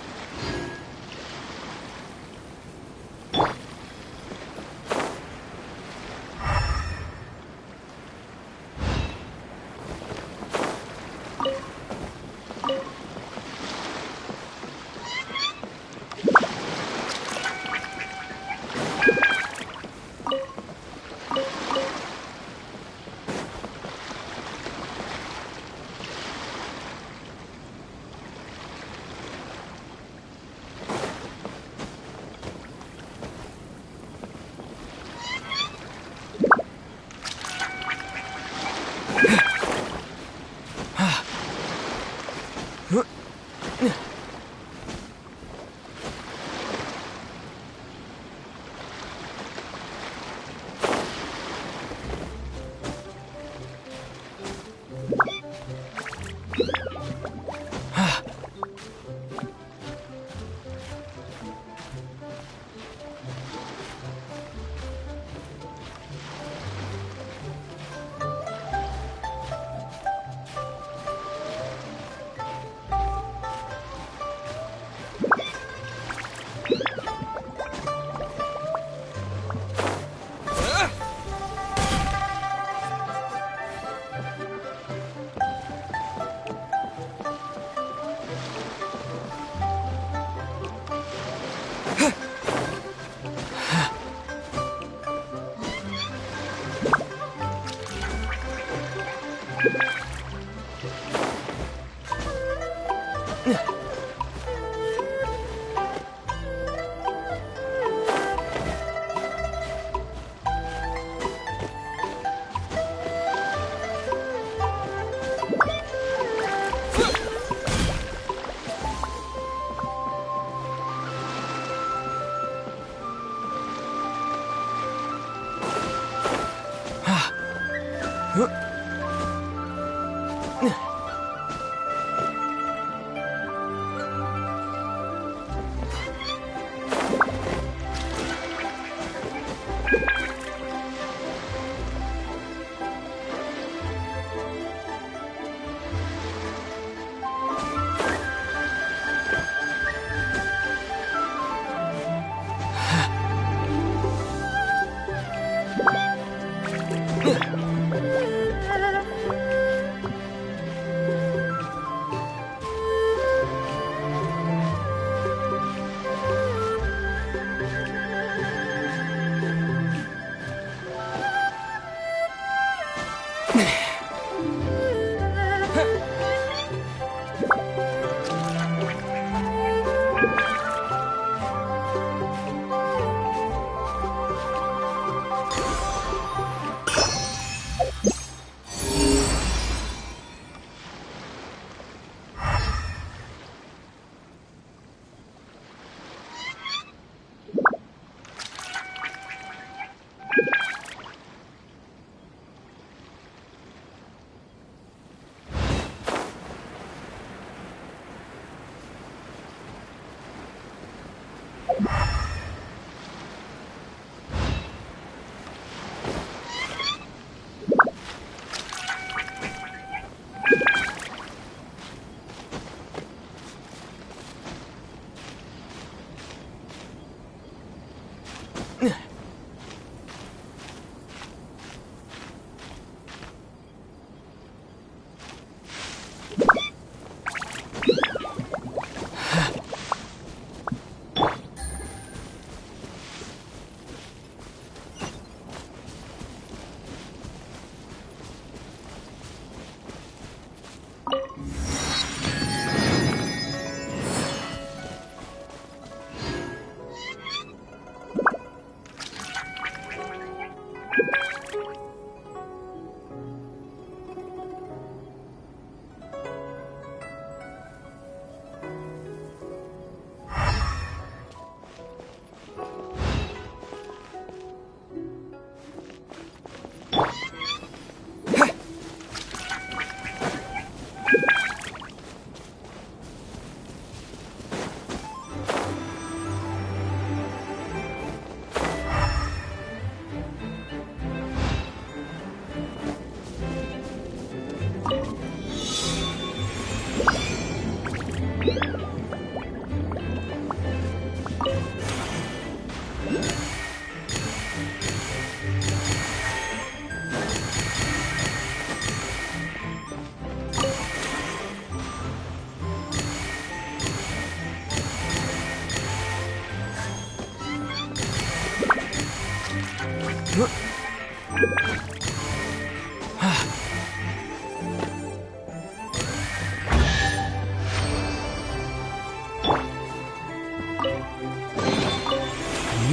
New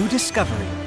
discovery.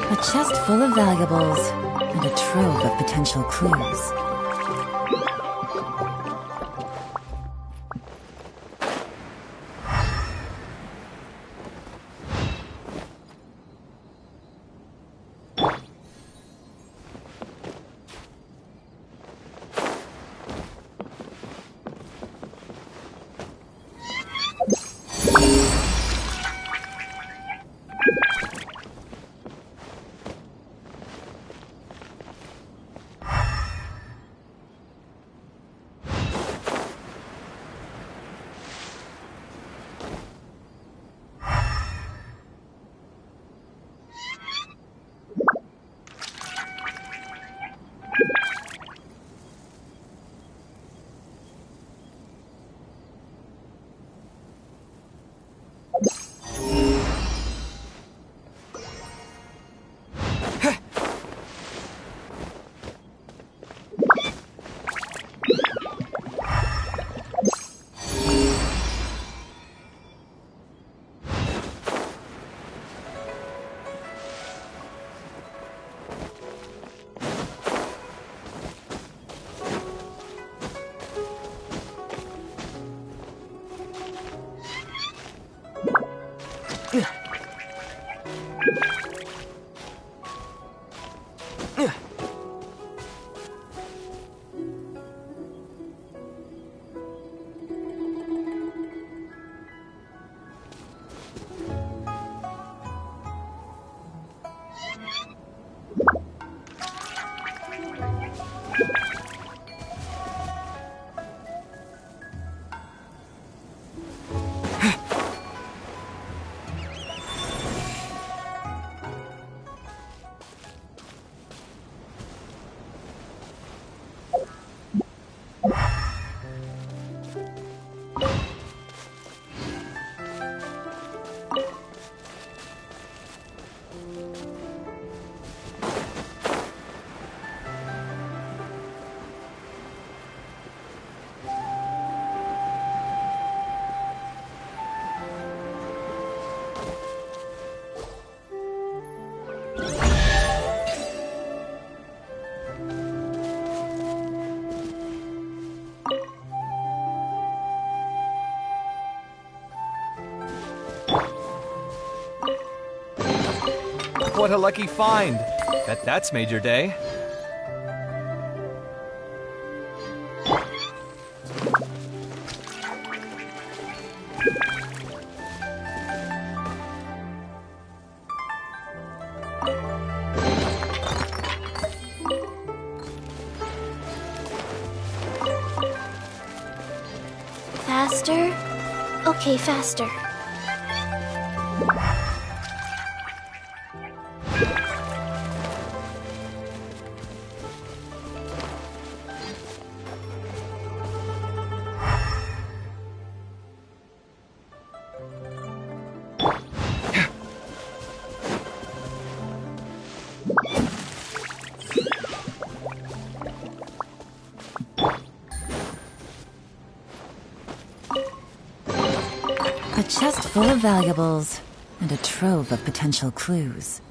A chest full of valuables and a trove of potential clues.
What a lucky find. Bet that's made your day.
Faster? Okay, faster.
A chest full of valuables, and a trove of potential clues.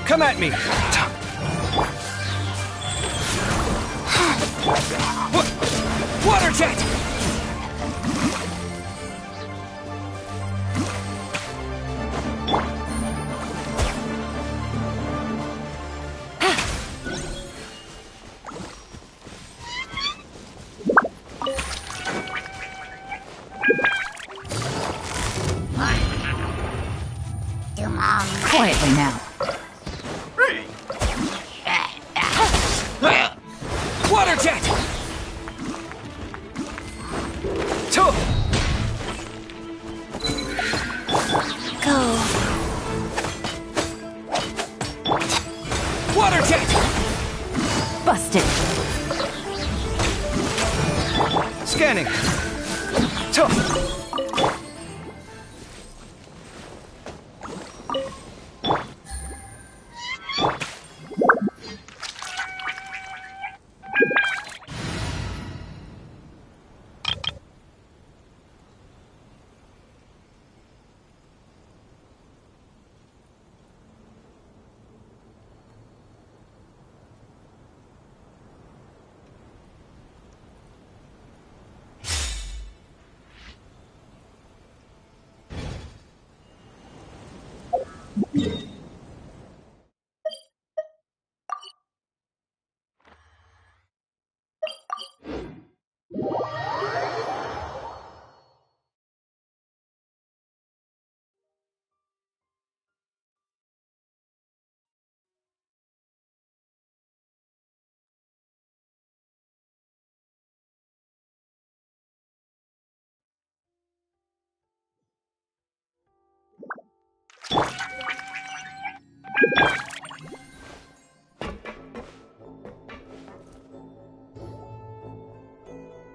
Come at me! Water jet!
Quietly now.
Water jet!
Go.
Water jet!
Busted.
Scanning.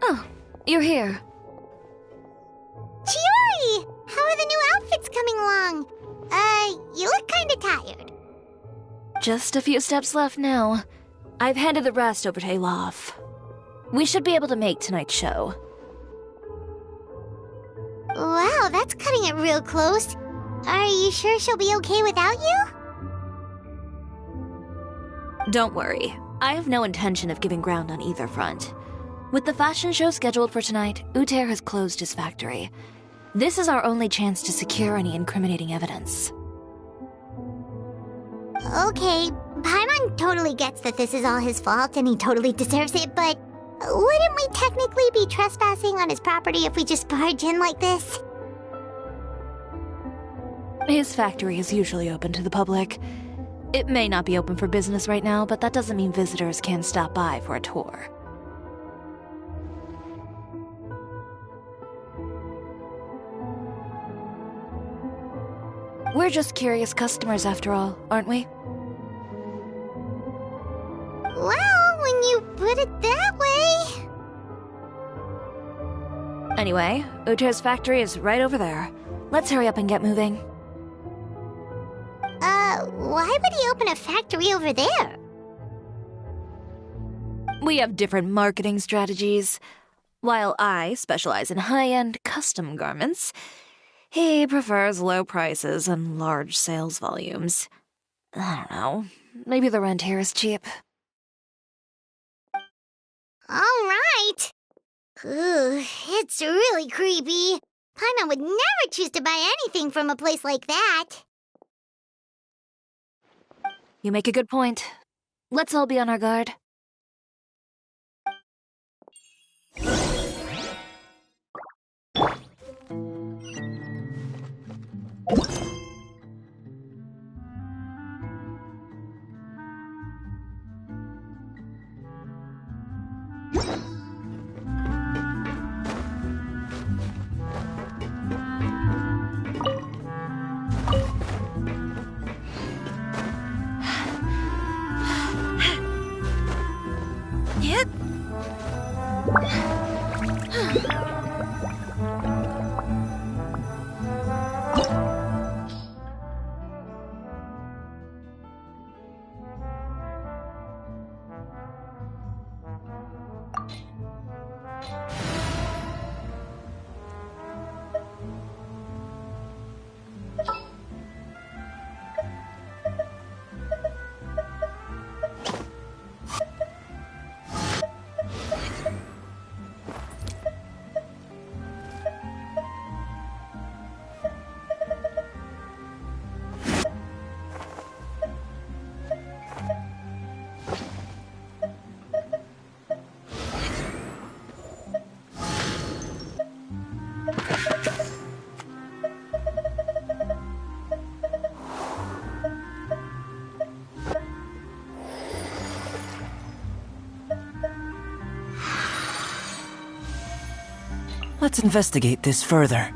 Oh, you're here.
Chiori! How are the new outfits coming along? You look kinda tired.
Just a few steps left now. I've handed the rest over to Alof. We should be able to make tonight's show.
Wow, that's cutting it real close. Are you sure she'll be okay without you?
Don't worry. I have no intention of giving ground on either front. With the fashion show scheduled for tonight, Uter has closed his factory. This is our only chance to secure any incriminating evidence.
Okay, Paimon totally gets that this is all his fault and he totally deserves it, but wouldn't we technically be trespassing on his property if we just barge in like this?
His factory is usually open to the public. It may not be open for business right now, but that doesn't mean visitors can't stop by for a tour. We're just curious customers after all, aren't we?
Well, when you put it that way...
Anyway, Uter's factory is right over there. Let's hurry up and get moving.
Why would he open a factory over there?
We have different marketing strategies. While I specialize in high-end custom garments, he prefers low prices and large sales volumes. I don't know. Maybe the rent here is cheap.
All right. Ugh, it's really creepy. Paimon would never choose to buy anything from a place like that.
You make a good point. Let's all be on our guard. Yep.
Let's investigate this further.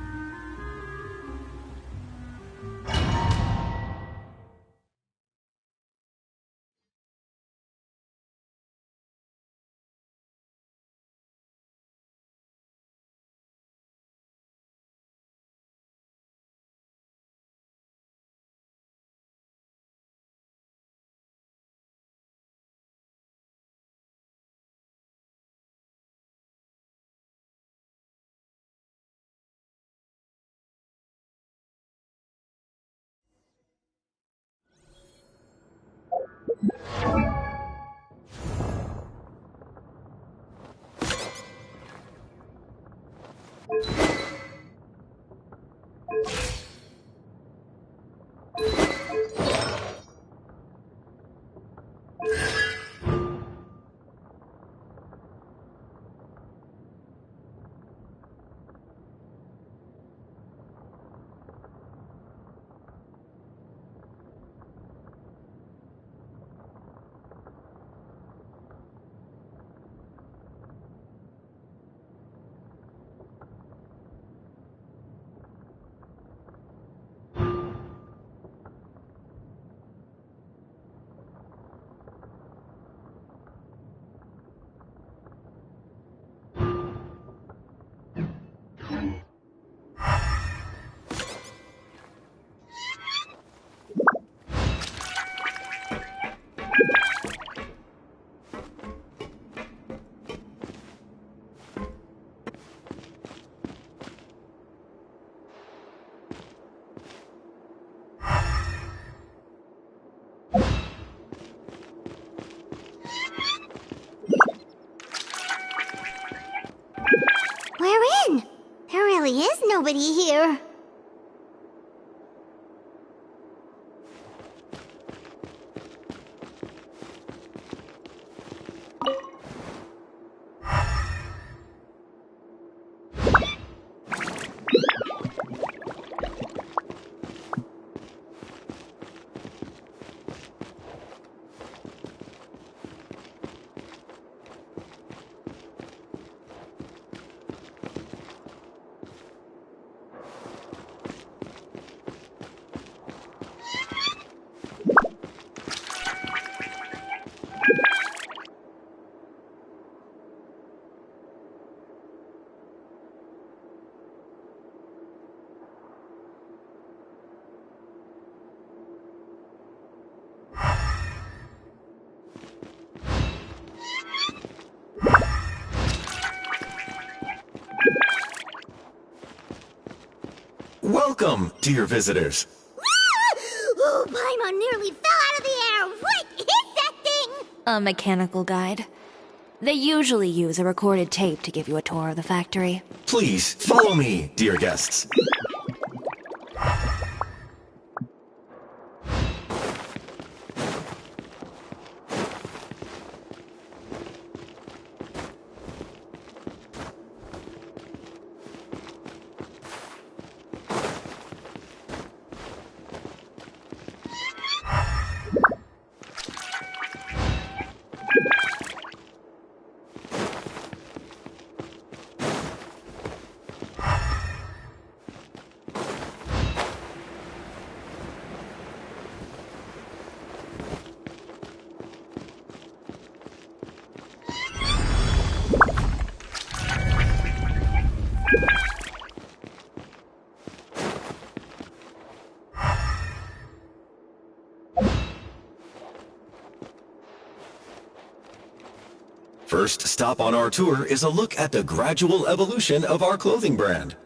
We're in! There really is nobody here.
Welcome, dear visitors.
Oh, Paimon nearly fell out of the air! What is that thing?
A mechanical guide. They usually use a recorded tape to give you a tour of the factory.
Please, follow me, dear guests. First stop on our tour is a look at the gradual evolution of our clothing brand.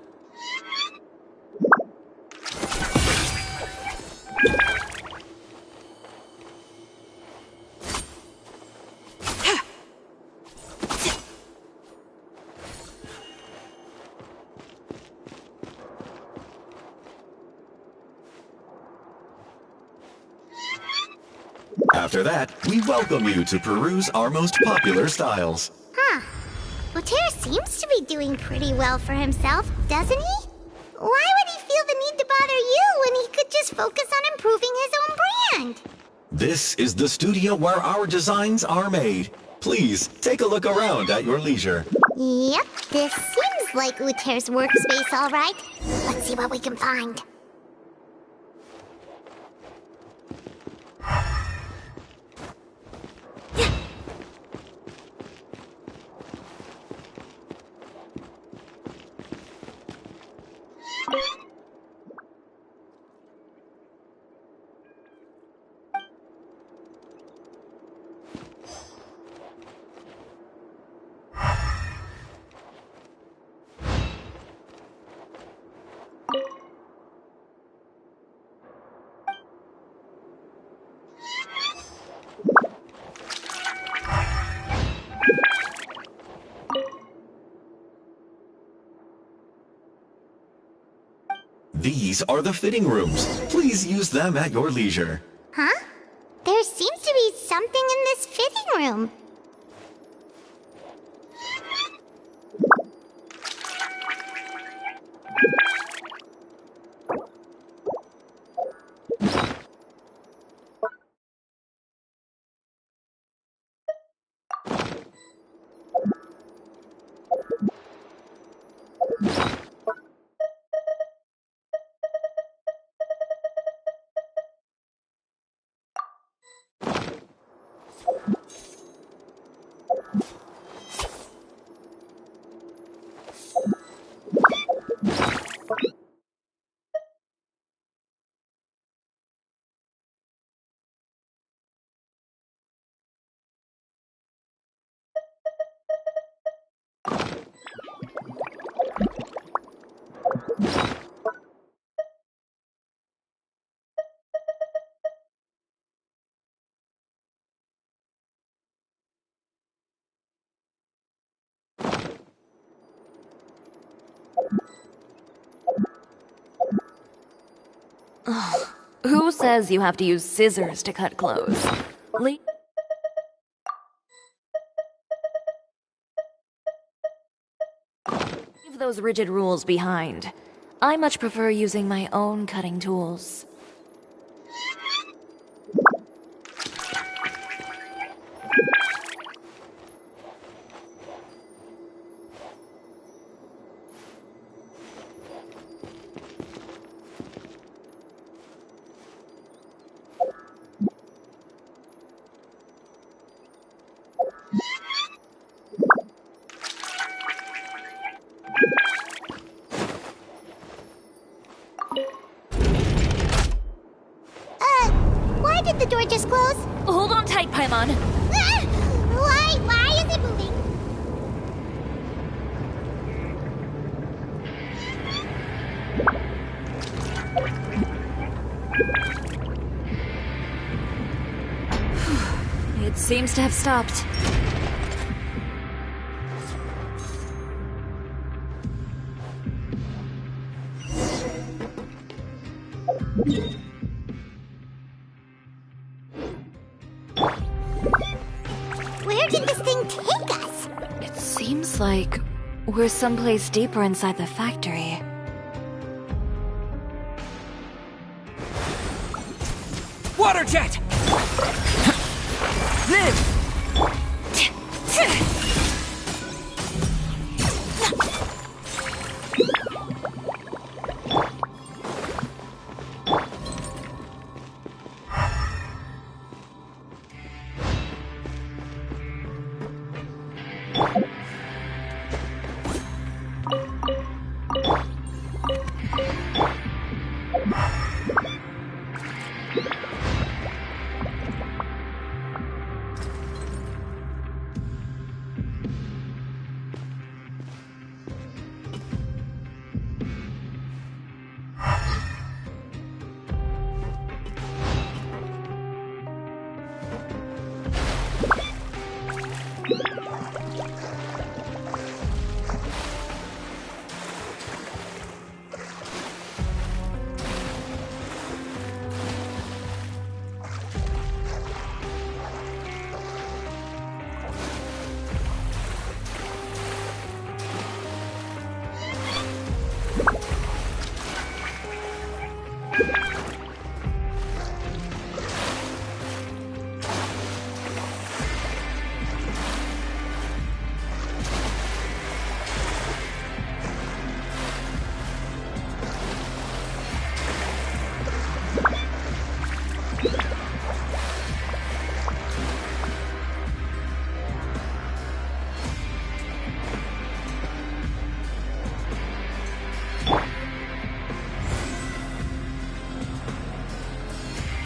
After that, we welcome you to peruse our most popular styles.
Huh. Butter seems to be doing pretty well for himself, doesn't he? Why would he feel the need to bother you when he could just focus on improving his own brand?
This is the studio where our designs are made. Please, take a look around at your leisure.
Yep, this seems like Uther's workspace, all right. Let's see what we can find.
These are the fitting rooms. Please use them at your leisure.
Huh? There seems to be something in this fitting room.
Who says you have to use scissors to cut clothes? Leave those rigid rules behind. I much prefer using my own cutting tools.
Why did the door just close?
Hold on tight, Paimon.
Why is it moving?
It seems to have stopped.
Where did this thing take us?
It seems like we're someplace deeper inside the factory.
Water jet! Live!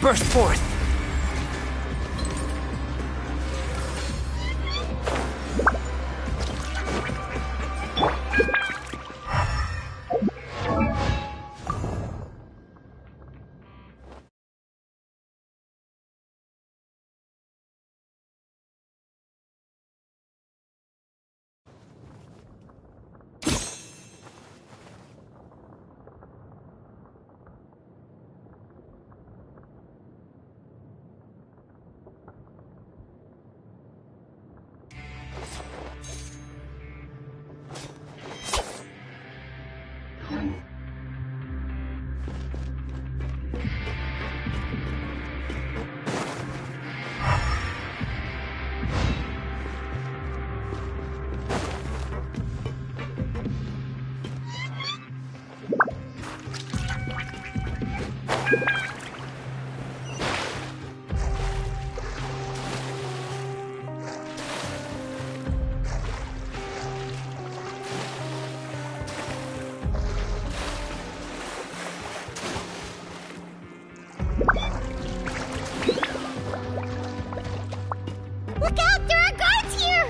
Burst forth!
Look out! There are guards here!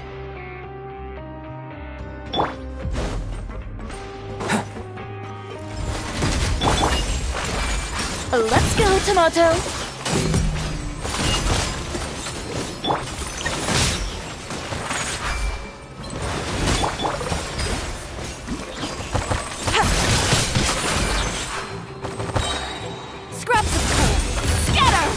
Let's go, Tomato!
Scraps of coal! Scatter!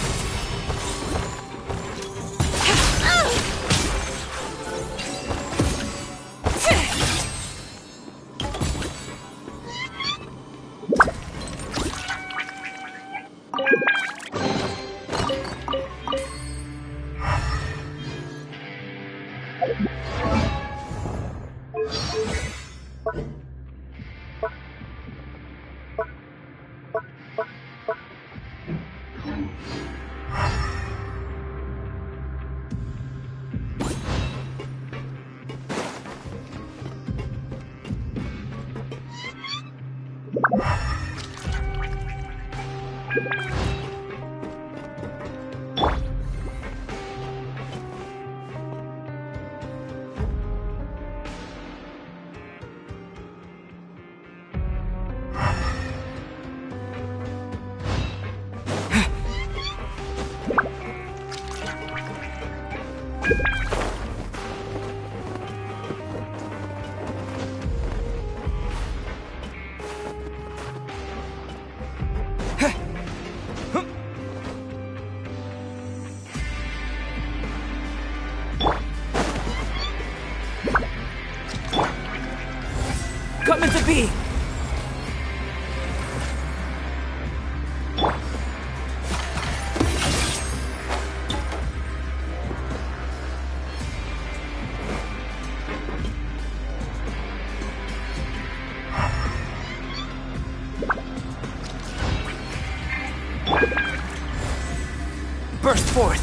Coming to be! Burst forth!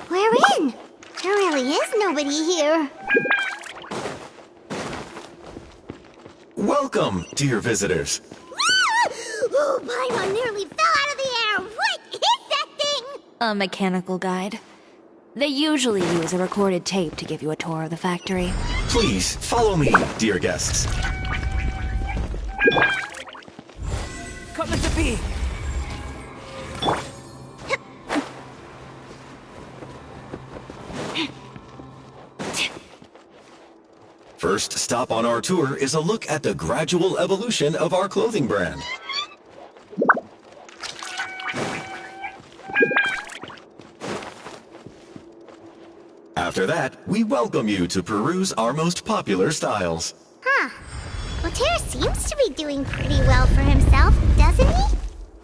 We're in! There really is nobody here.
Welcome, dear visitors.
Oh, Paimon nearly fell out of the air! What is that thing?
A mechanical guide. They usually use a recorded tape to give you a tour of the factory.
Please, follow me, dear guests.
Come to be.
First stop on our tour is a look at the gradual evolution of our clothing brand. After that, we welcome you to peruse our most popular styles.
Huh. Lothair seems to be doing pretty well for himself, doesn't he?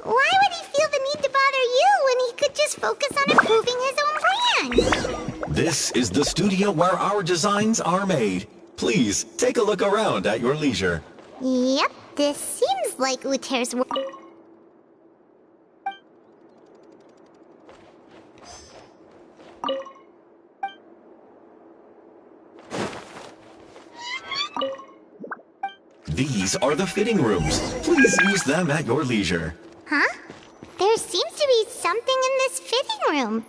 Why would he feel the need to bother you when he could just focus on improving his own brand?
This is the studio where our designs are made. Please, take a look around at your leisure.
Yep, this seems like Lothair's work.
These are the fitting rooms. Please use them at your leisure.
Huh? There seems to be something in this fitting room.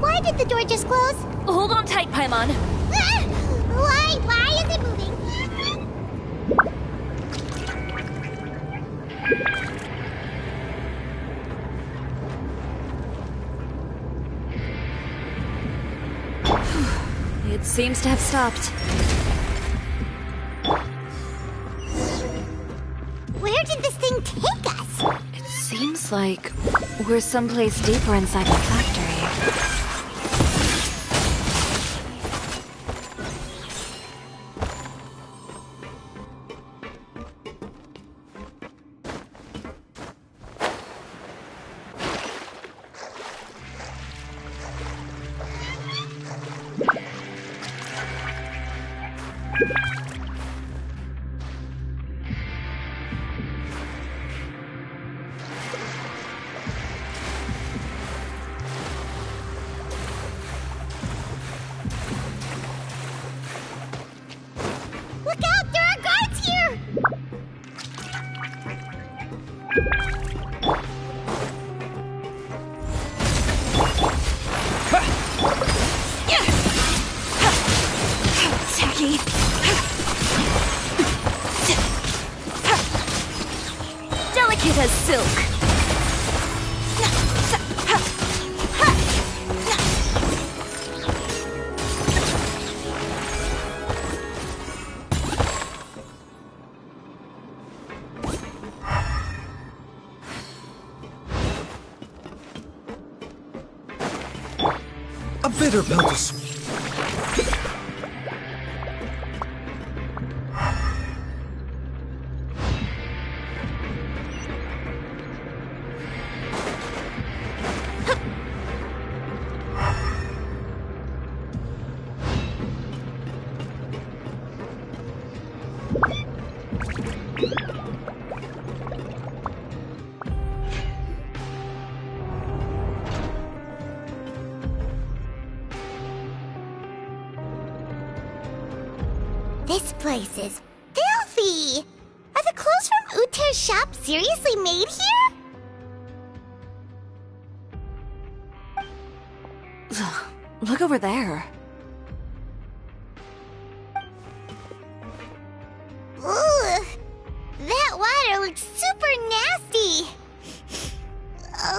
Why did the door just close?
Hold on tight, Paimon.
Why is it moving?
It seems to have stopped.
Where did this thing take us?
It seems like we're someplace deeper inside the factory.
Look out! There are guards here!
Tacky. Delicate as silk.
A bitter pill to swallow.
This place is filthy! Are the clothes from Uther's shop seriously made here?
Look over there.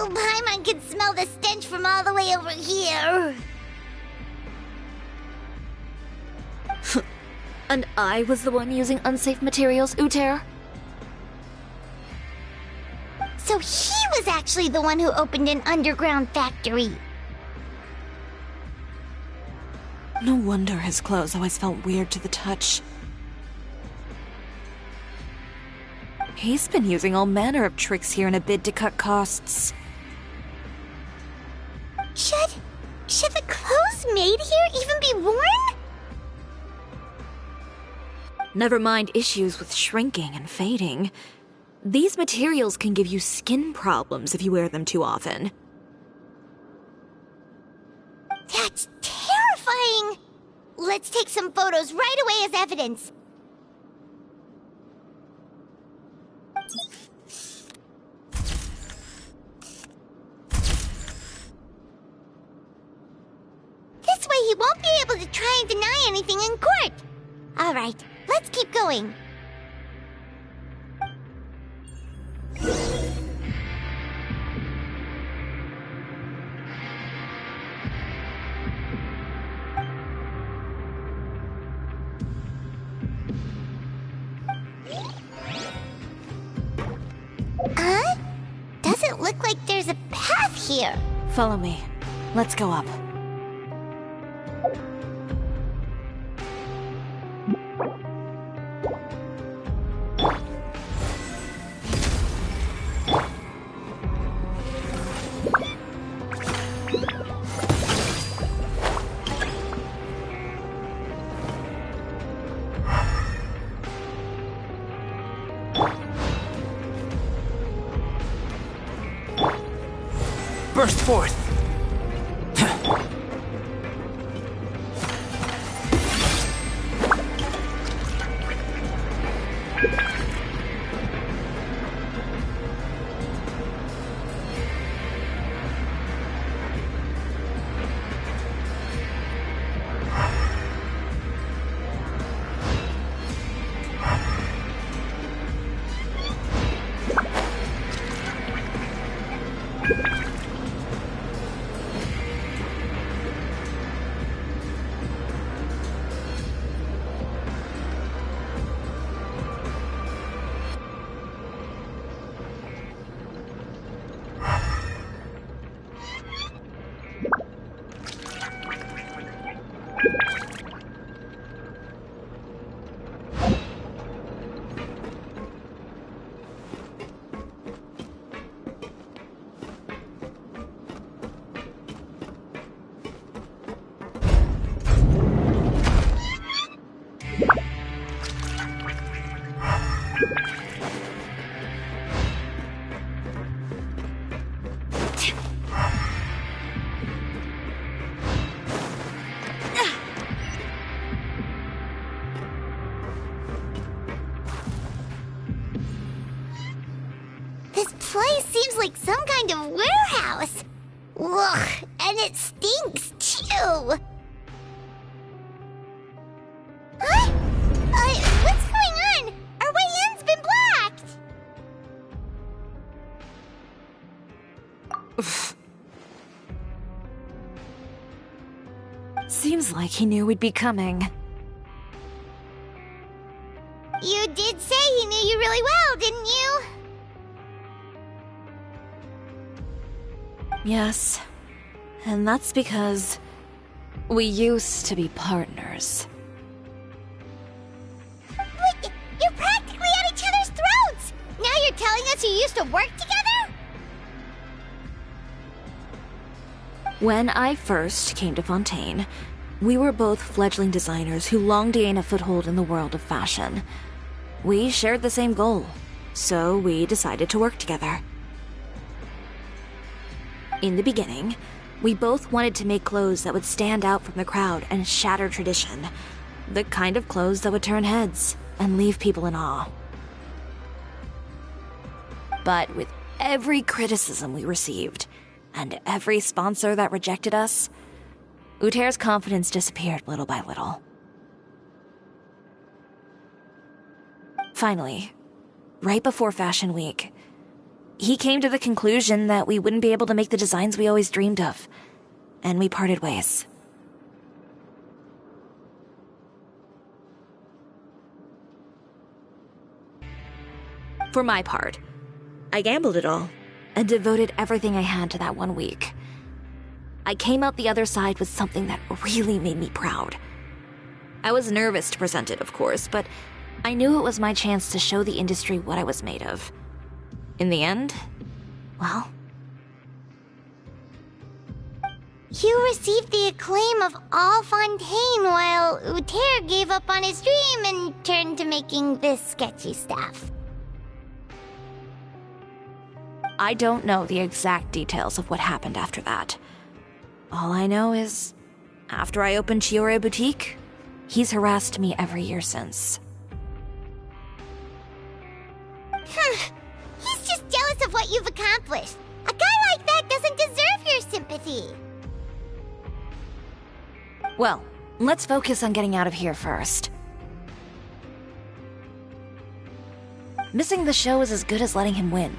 Oh, Paimon can smell the stench from all the way over here.
And I was the one using unsafe materials, Uter?
So he was actually the one who opened an underground factory.
No wonder his clothes always felt weird to the touch. He's been using all manner of tricks here in a bid to cut costs.
Should the clothes made here even be worn?
Never mind issues with shrinking and fading. These materials can give you skin problems if you wear them too often.
That's terrifying! Let's take some photos right away as evidence. This way he won't be able to try and deny anything in court. All right, let's keep going. Doesn't look like there's a path here.
Follow me. Let's go up.
Burst forth!
Place seems like some kind of warehouse. Ugh, and it stinks too. Huh? What's going on? Our way in's been blocked.
Seems like he knew we'd be coming.
You did say he knew you really well, didn't you?
Yes, and that's because we used to be partners.
Wait, you're practically at each other's throats! Now you're telling us you used to work together?
When I first came to Fontaine, we were both fledgling designers who longed to gain a foothold in the world of fashion. We shared the same goal, so we decided to work together. In the beginning, we both wanted to make clothes that would stand out from the crowd and shatter tradition. The kind of clothes that would turn heads and leave people in awe. But with every criticism we received, and every sponsor that rejected us, Uter's confidence disappeared little by little. Finally, right before Fashion Week, he came to the conclusion that we wouldn't be able to make the designs we always dreamed of. And we parted ways. For my part, I gambled it all and devoted everything I had to that 1 week. I came out the other side with something that really made me proud. I was nervous to present it, of course, but I knew it was my chance to show the industry what I was made of. In the end, well...
You received the acclaim of all Fontaine while Uter gave up on his dream and turned to making this sketchy stuff.
I don't know the exact details of what happened after that. All I know is, after I opened Chiori Boutique, he's harassed me every year since.
He's just jealous of what you've accomplished. A guy like that doesn't deserve your sympathy.
Well, let's focus on getting out of here first. Missing the show is as good as letting him win.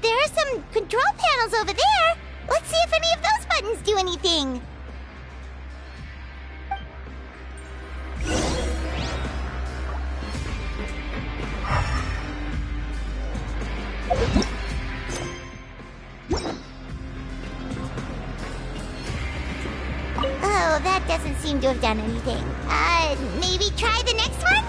There are some control panels over there. Let's see if any of those buttons do anything. Oh, that doesn't seem to have done anything. Maybe try the next one?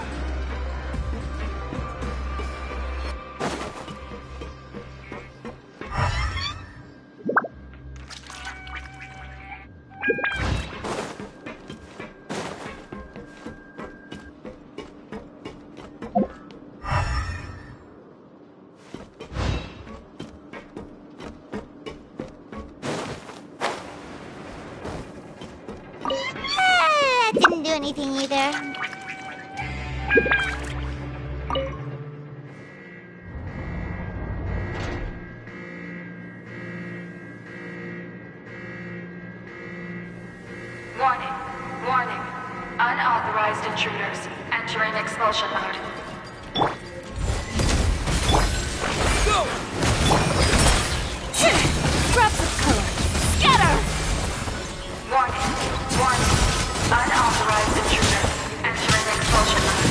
That didn't do anything either.
Warning. Warning. Unauthorized intruders entering expulsion mode.
Go!
Drops of color. Scatter! Warning. Warning. Unauthorized intruders entering expulsion mode.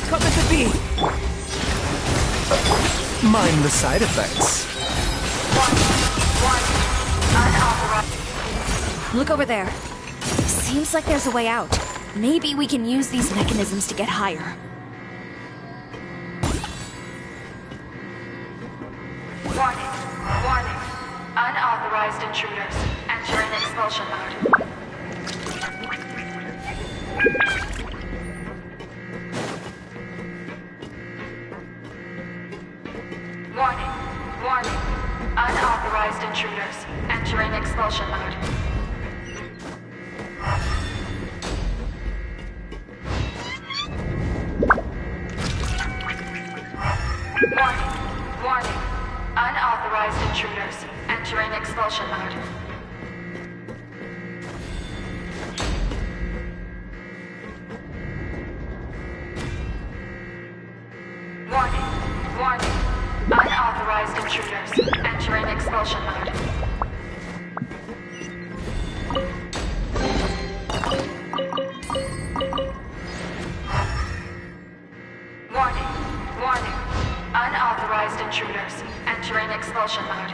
Cut with the bee! Mind the side effects.
Look over there. Seems like there's a way out. Maybe we can use these mechanisms to get higher.
Warning. Warning. Unauthorized intruders entering expulsion mode. Warning. Warning. Unauthorized intruders entering expulsion mode. Warning. Warning. Unauthorized intruders entering expulsion mode. Warning. Warning. Unauthorized intruders entering expulsion mode. Warning. Warning. Unauthorized intruders entering expulsion mode.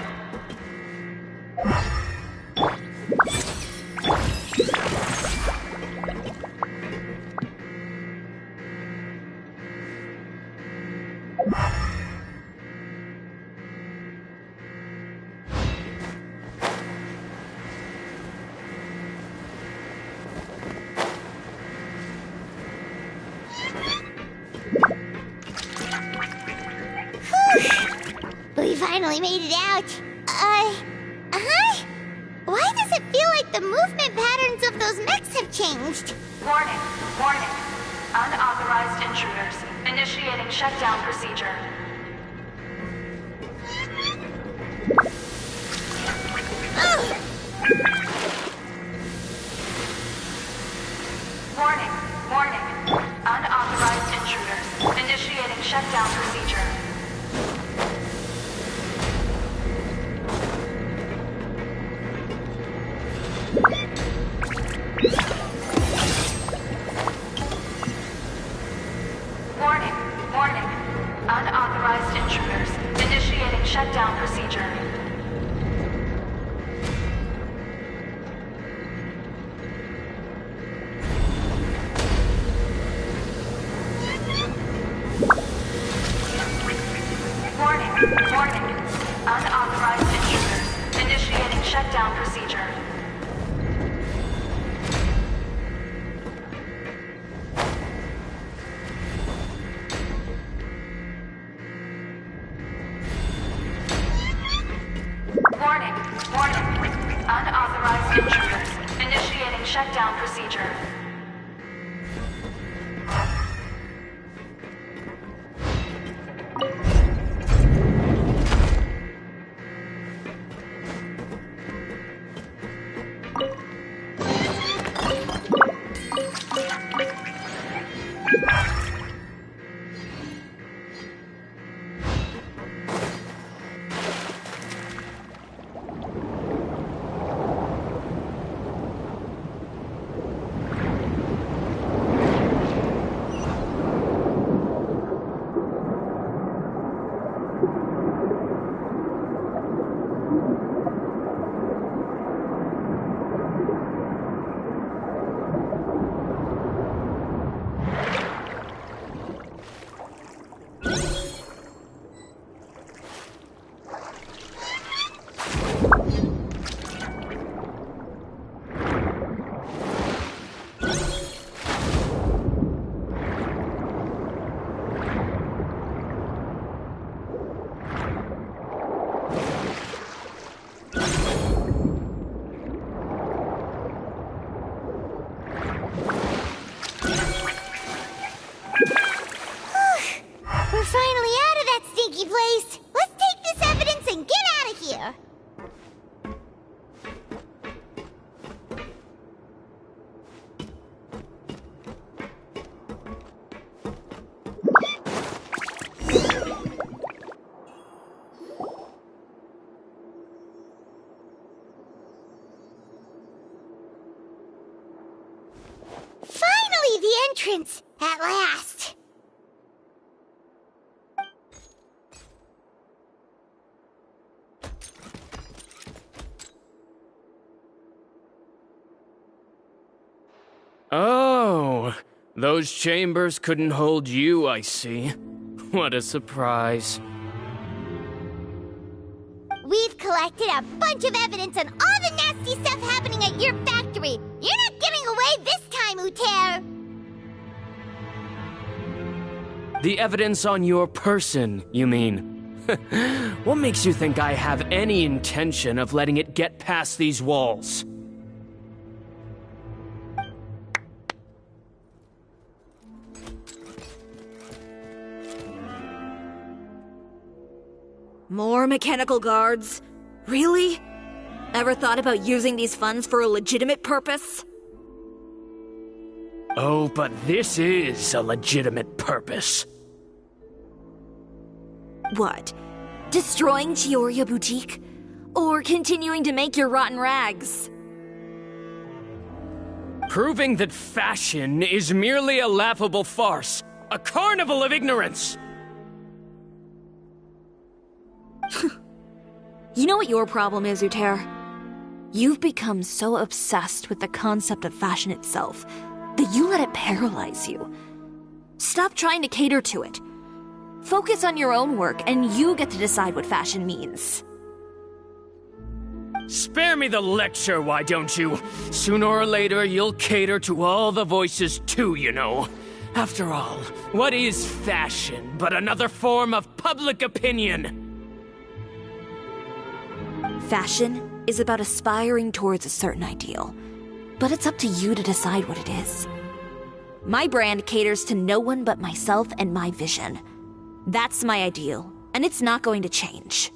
We finally made it out. Why does it feel like the movement patterns of those mechs have changed?
Warning. Warning. Unauthorized intruders initiating shutdown procedure. shutdown procedure. Warning, warning. Unauthorized intruders. Initiating shutdown procedure. Warning, warning. Unauthorized intruders. Initiating shutdown procedure. Warning, warning. Unauthorized intruders. Initiating shutdown procedure.
We're finally out of that stinky place. Let's take this evidence and get out of here. Finally, the entrance! At last!
Oh, those chambers couldn't hold you, I see. What a surprise.
We've collected a bunch of evidence on all the nasty stuff happening at your factory. You're not getting away this time, Uter.
The evidence on your person, you mean? What makes you think I have any intention of letting it get past these walls?
More mechanical guards? Really? Ever thought about using these funds for a legitimate purpose?
Oh, but this is a legitimate purpose.
What? Destroying Chioria Boutique? Or continuing to make your rotten rags?
Proving that fashion is merely a laughable farce. A carnival of ignorance!
You know what your problem is, Uter? You've become so obsessed with the concept of fashion itself that you let it paralyze you. Stop trying to cater to it. Focus on your own work, and you get to decide what fashion means.
Spare me the lecture, why don't you? Sooner or later, you'll cater to all the voices too, you know. After all, what is fashion but another form of public opinion?
Fashion is about aspiring towards a certain ideal, but it's up to you to decide what it is. My brand caters to no one but myself and my vision. That's my ideal, and it's not going to change.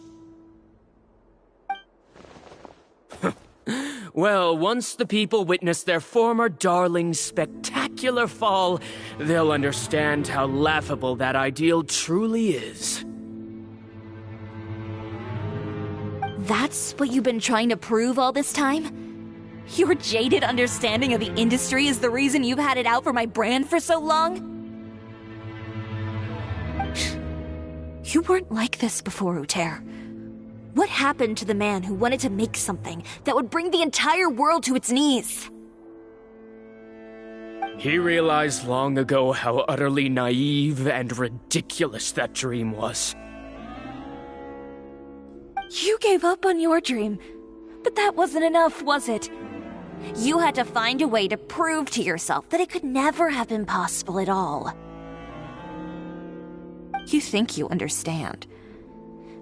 Well, once the people witness their former darling's spectacular particular fall, they'll understand how laughable that ideal truly is.
That's what you've been trying to prove all this time? Your jaded understanding of the industry is the reason you've had it out for my brand for so long? You weren't like this before, Uter. What happened to the man who wanted to make something that would bring the entire world to its knees?
He realized long ago how utterly naive and ridiculous that dream was.
You gave up on your dream, but that wasn't enough, was it? You had to find a way to prove to yourself that it could never have been possible at all. You think you understand,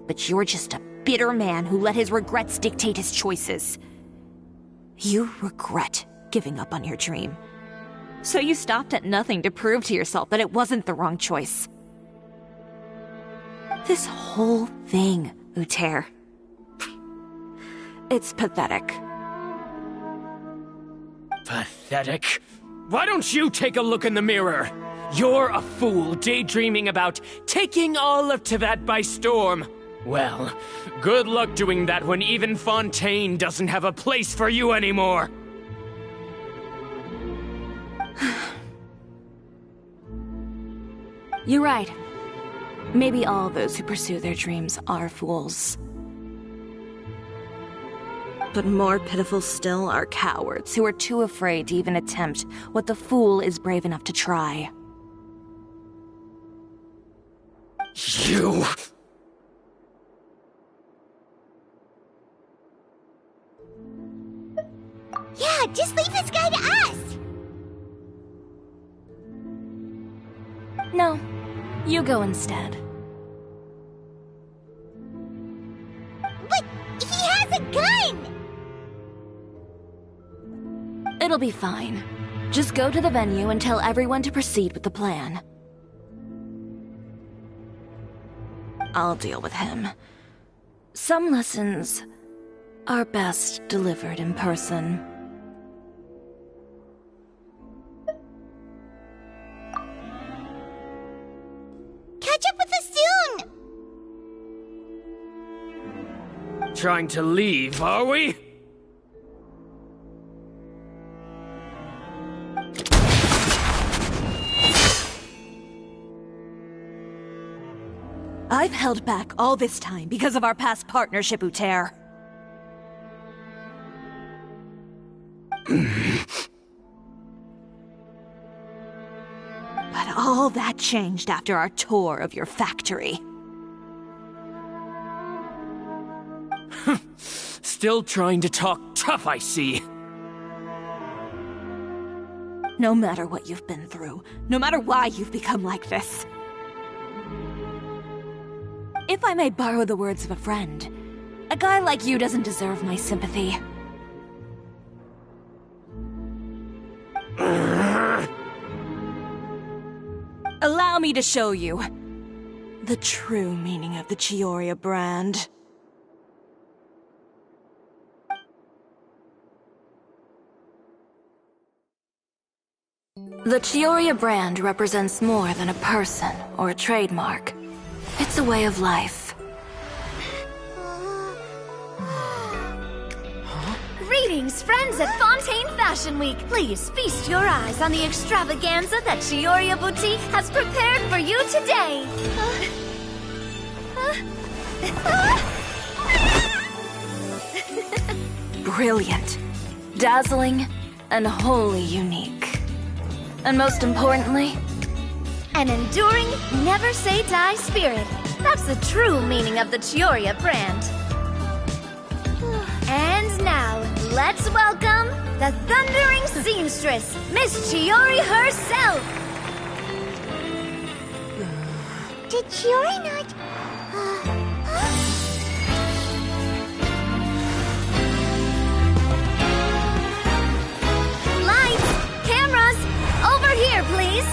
but you're just a bitter man who let his regrets dictate his choices. You regret giving up on your dream, so you stopped at nothing to prove to yourself that it wasn't the wrong choice. This whole thing, Uter. It's pathetic.
Pathetic? Why don't you take a look in the mirror? You're a fool daydreaming about taking all of Teyvat by storm. Well, good luck doing that when even Fontaine doesn't have a place for you anymore.
You're right. Maybe all those who pursue their dreams are fools. But more pitiful still are cowards who are too afraid to even attempt what the fool is brave enough to try.
You...
Yeah, just leave this guy to us!
No, you go instead.
But he has a gun!
It'll be fine. Just go to the venue and tell everyone to proceed with the plan. I'll deal with him. Some lessons are best delivered in person.
Catch up with us soon!
Trying to leave, are we?
I've held back all this time because of our past partnership, Uter. But all that changed after our tour of your factory.
Still trying to talk tough, I see.
No matter what you've been through, no matter why you've become like this. If I may borrow the words of a friend, a guy like you doesn't deserve my sympathy. Allow me to show you the true meaning of the Cisoria brand. The Cisoria brand represents more than a person or a trademark. It's a way of life.
Greetings, friends at Fontaine Fashion Week. Please feast your eyes on the extravaganza that Cisoria Boutique has prepared for you today.
Brilliant, dazzling, and wholly unique. And most importantly,
an enduring, never-say-die spirit. That's the true meaning of the Cisoria brand. And now, let's welcome the thundering seamstress, Miss Chiori herself!
Did Chiori not...
Lights! Cameras! Over here, please!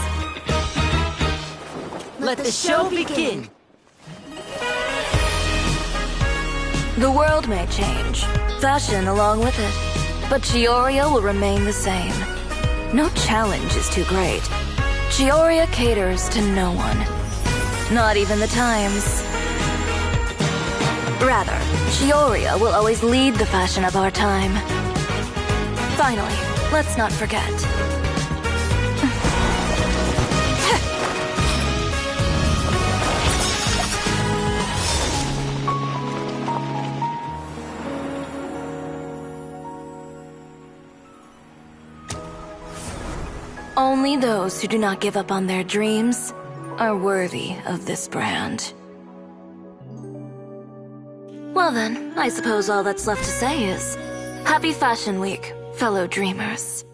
Let the show begin!
The world may change, fashion along with it, but Cisoria will remain the same. No challenge is too great. Chioria caters to no one. Not even the times. Rather, Chioria will always lead the fashion of our time. Finally, let's not forget. Only those who do not give up on their dreams are worthy of this brand. Well then, I suppose all that's left to say is, Happy Fashion Week, fellow dreamers.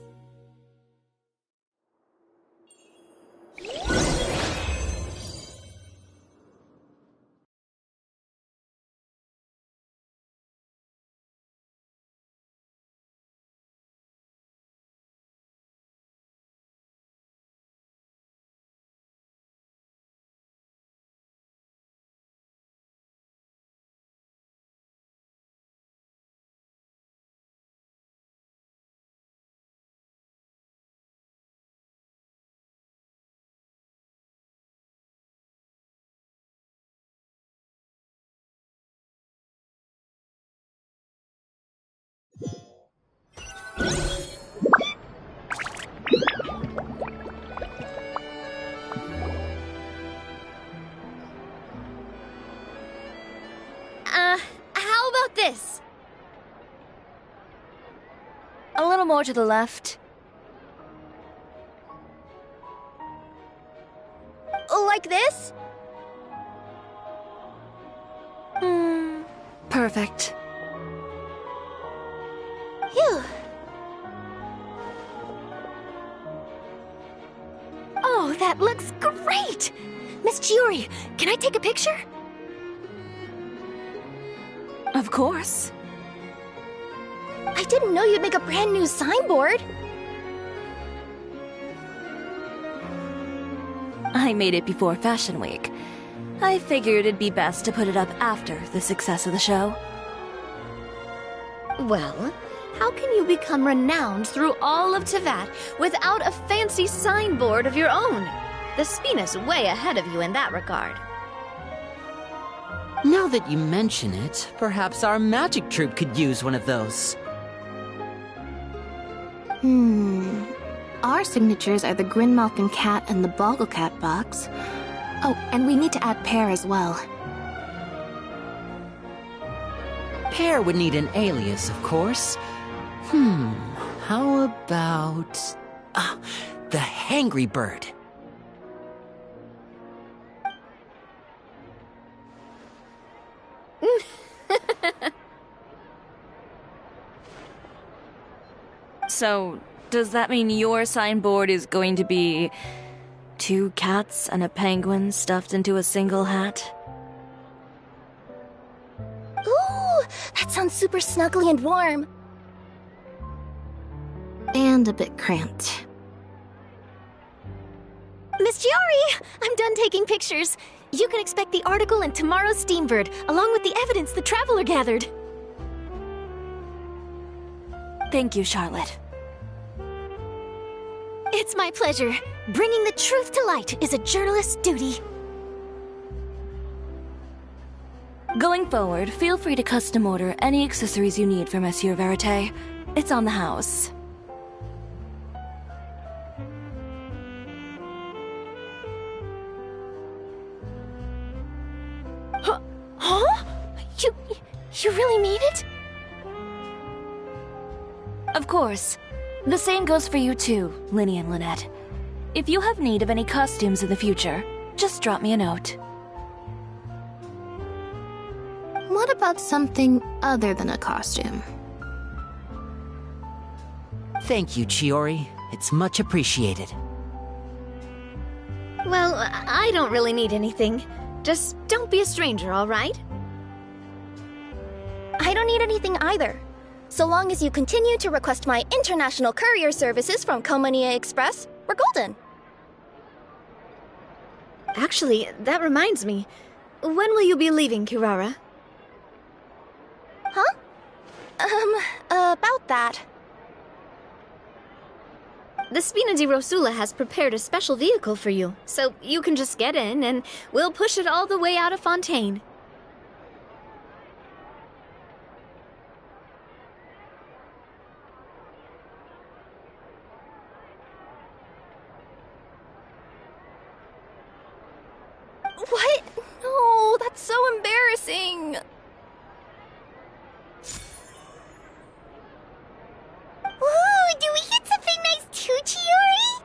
How about this?
A little more to the left.
Like this?
Perfect.
Phew. Oh, that looks great! Miss Chiori, can I take a picture?
Of course.
I didn't know you'd make a brand new signboard.
I made it before Fashion Week. I figured it'd be best to put it up after the success of the show.
Well, how can you become renowned through all of Teyvat without a fancy signboard of your own? The Spina's way ahead of you in that regard.
Now that you mention it, perhaps our magic troupe could use one of those.
Our signatures are the Grinmalkin cat and the Boggle Cat box. Oh, and we need to add Pear as well.
Pear would need an alias, of course. How about... the Hangry Bird.
So, does that mean your signboard is going to be 2 cats and a penguin stuffed into a single hat?
Ooh, that sounds super snuggly and warm. And a bit cramped. Miss Chiori, I'm done taking pictures. You can expect the article in tomorrow's Steambird, along with the evidence the Traveler gathered.
Thank you, Charlotte.
It's my pleasure. Bringing the truth to light is a journalist's duty.
Going forward, feel free to custom order any accessories you need for Monsieur Verite. It's on the house.
Huh? You really mean it?
Of course. The same goes for you too, Linny and Lynette. If you have need of any costumes in the future, just drop me a note.
What about something other than a costume?
Thank you, Chiori. It's much appreciated.
Well, I don't really need anything. Just don't be a stranger, all right?
I don't need anything either. So long as you continue to request my international courier services from Komania Express, we're golden.
Actually, that reminds me. When will you be leaving, Kirara?
Huh? About that.
The Spina di Rosula has prepared a special vehicle for you, so you can just get in and we'll push it all the way out of Fontaine.
What? No, that's so embarrassing.
Ooh, do we get something nice too, Chiori?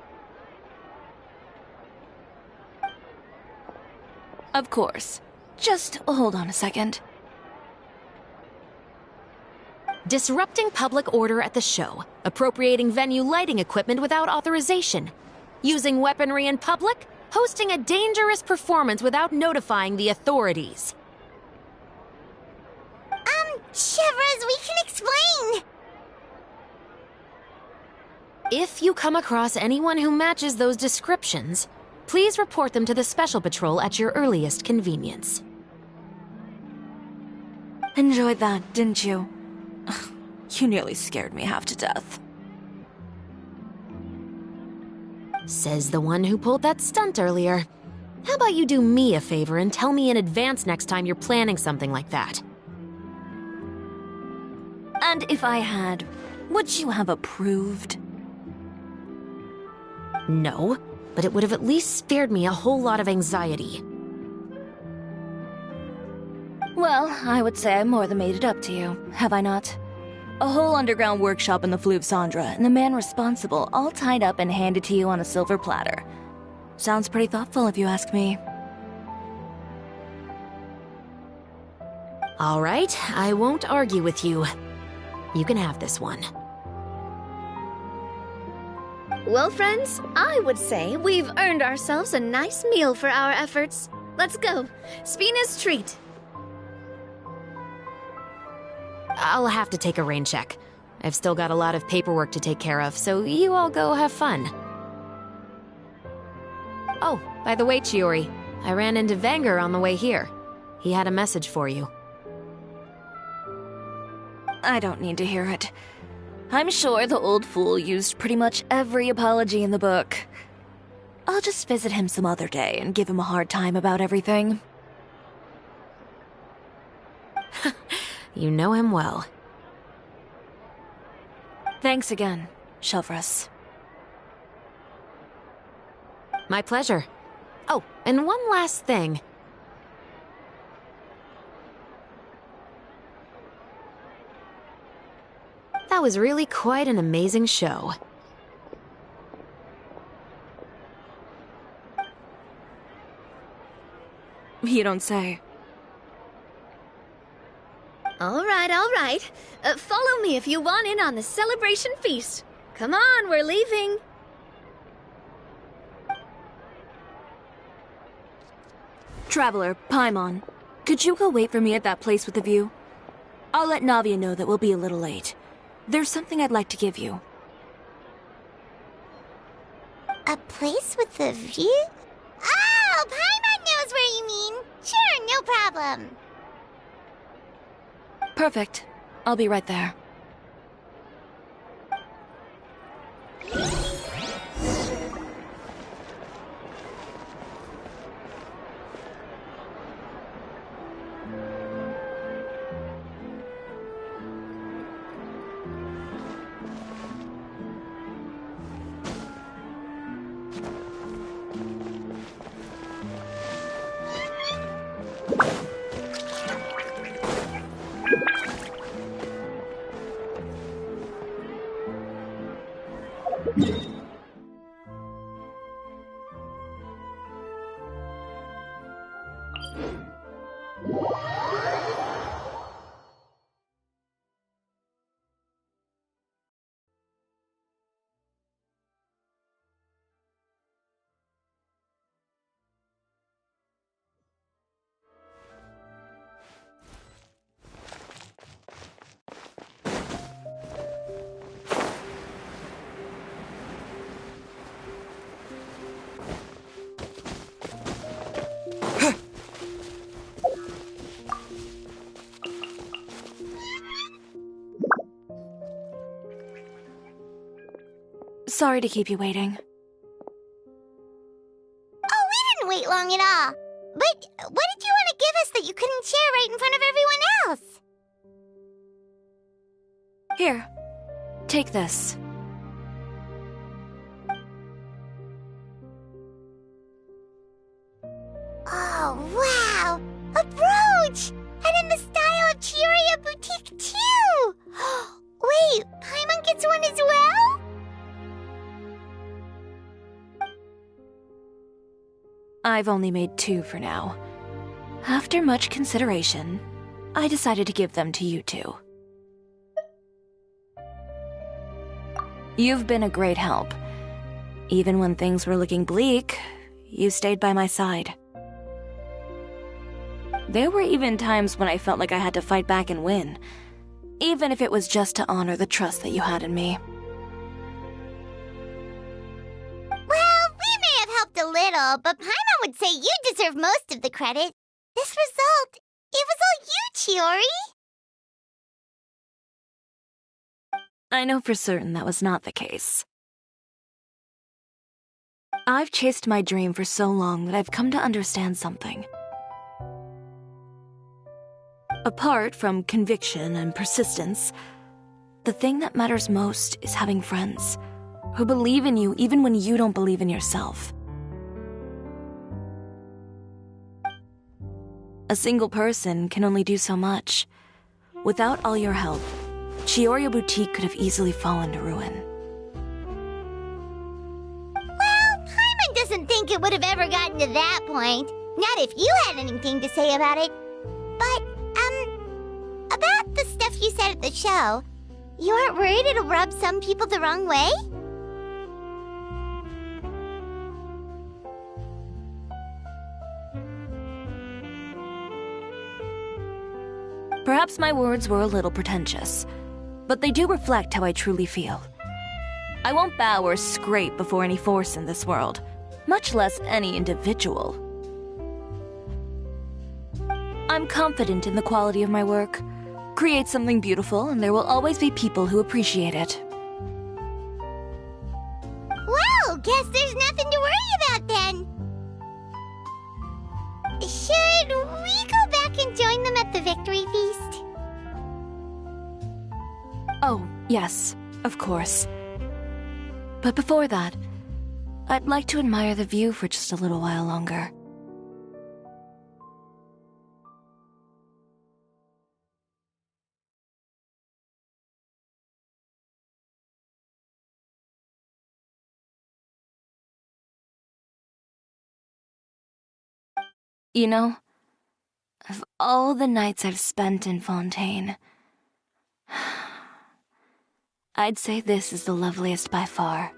Of course. Just hold on a second.
Disrupting public order at the show, appropriating venue lighting equipment without authorization, using weaponry in public, hosting a dangerous performance without notifying the authorities.
Shivers, we can explain.
If you come across anyone who matches those descriptions, please report them to the Special Patrol at your earliest convenience.
Enjoyed that, didn't you? You nearly scared me half to death.
Says the one who pulled that stunt earlier. How about you do me a favor and tell me in advance next time you're planning something like that?
And if I had, would you have approved?
No, but it would have at least spared me a whole lot of anxiety.
Well, I would say I more than made it up to you, have I not? A whole underground workshop in the Fleuve Cendra, and the man responsible all tied up and handed to you on a silver platter. Sounds pretty thoughtful if you ask me.
All right, I won't argue with you. You can have this one.
Well, friends, I would say we've earned ourselves a nice meal for our efforts. Let's go. Spina's treat.
I'll have to take a rain check. I've still got a lot of paperwork to take care of, so you all go have fun. Oh, by the way, Chiori, I ran into Venger on the way here. He had a message for you.
I don't need to hear it. I'm sure the old fool used pretty much every apology in the book. I'll just visit him some other day and give him a hard time about everything.
You know him well.
Thanks again, Shelvrus.
My pleasure. Oh, and one last thing. That was really quite an amazing show.
You don't say.
All right. Follow me if you want in on the celebration feast. Come on, we're leaving.
Traveler, Paimon, could you go wait for me at that place with the view? I'll let Navia know that we'll be a little late. There's something I'd like to give you.
A place with a view? Oh, Paimon knows where you mean. Sure, no problem.
Perfect. I'll be right there. Sorry to keep you waiting.
Oh, we didn't wait long at all. But what did you want to give us that you couldn't share right in front of everyone else?
Here, take this.
Oh, wow! A brooch! And in the style of Cisoria Boutique, too! Wait, Paimon gets one as well?
I've only made 2 for now. After much consideration, I decided to give them to you two. You've been a great help. Even when things were looking bleak, you stayed by my side. There were even times when I felt like I had to fight back and win, even if it was just to honor the trust that you had in me.
Well, we may have helped a little, but Paimon would say you deserve most of the credit. This result, it was all you, Chiori!
I know for certain that was not the case. I've chased my dream for so long that I've come to understand something. Apart from conviction and persistence, the thing that matters most is having friends who believe in you even when you don't believe in yourself. A single person can only do so much. Without all your help, Chiori Boutique could have easily fallen to ruin.
Well, Paimon doesn't think it would have ever gotten to that point. Not if you had anything to say about it. But, about the stuff you said at the show, you aren't worried it'll rub some people the wrong way?
Perhaps my words were a little pretentious, but they do reflect how I truly feel. I won't bow or scrape before any force in this world, much less any individual. I'm confident in the quality of my work. Create something beautiful, and there will always be people who appreciate it.
Well, guess there's nothing to worry about then. Should we go back and join them at the victory feast?
Oh, yes, of course. But before that, I'd like to admire the view for just a little while longer. You know, of all the nights I've spent in Fontaine, I'd say this is the loveliest by far.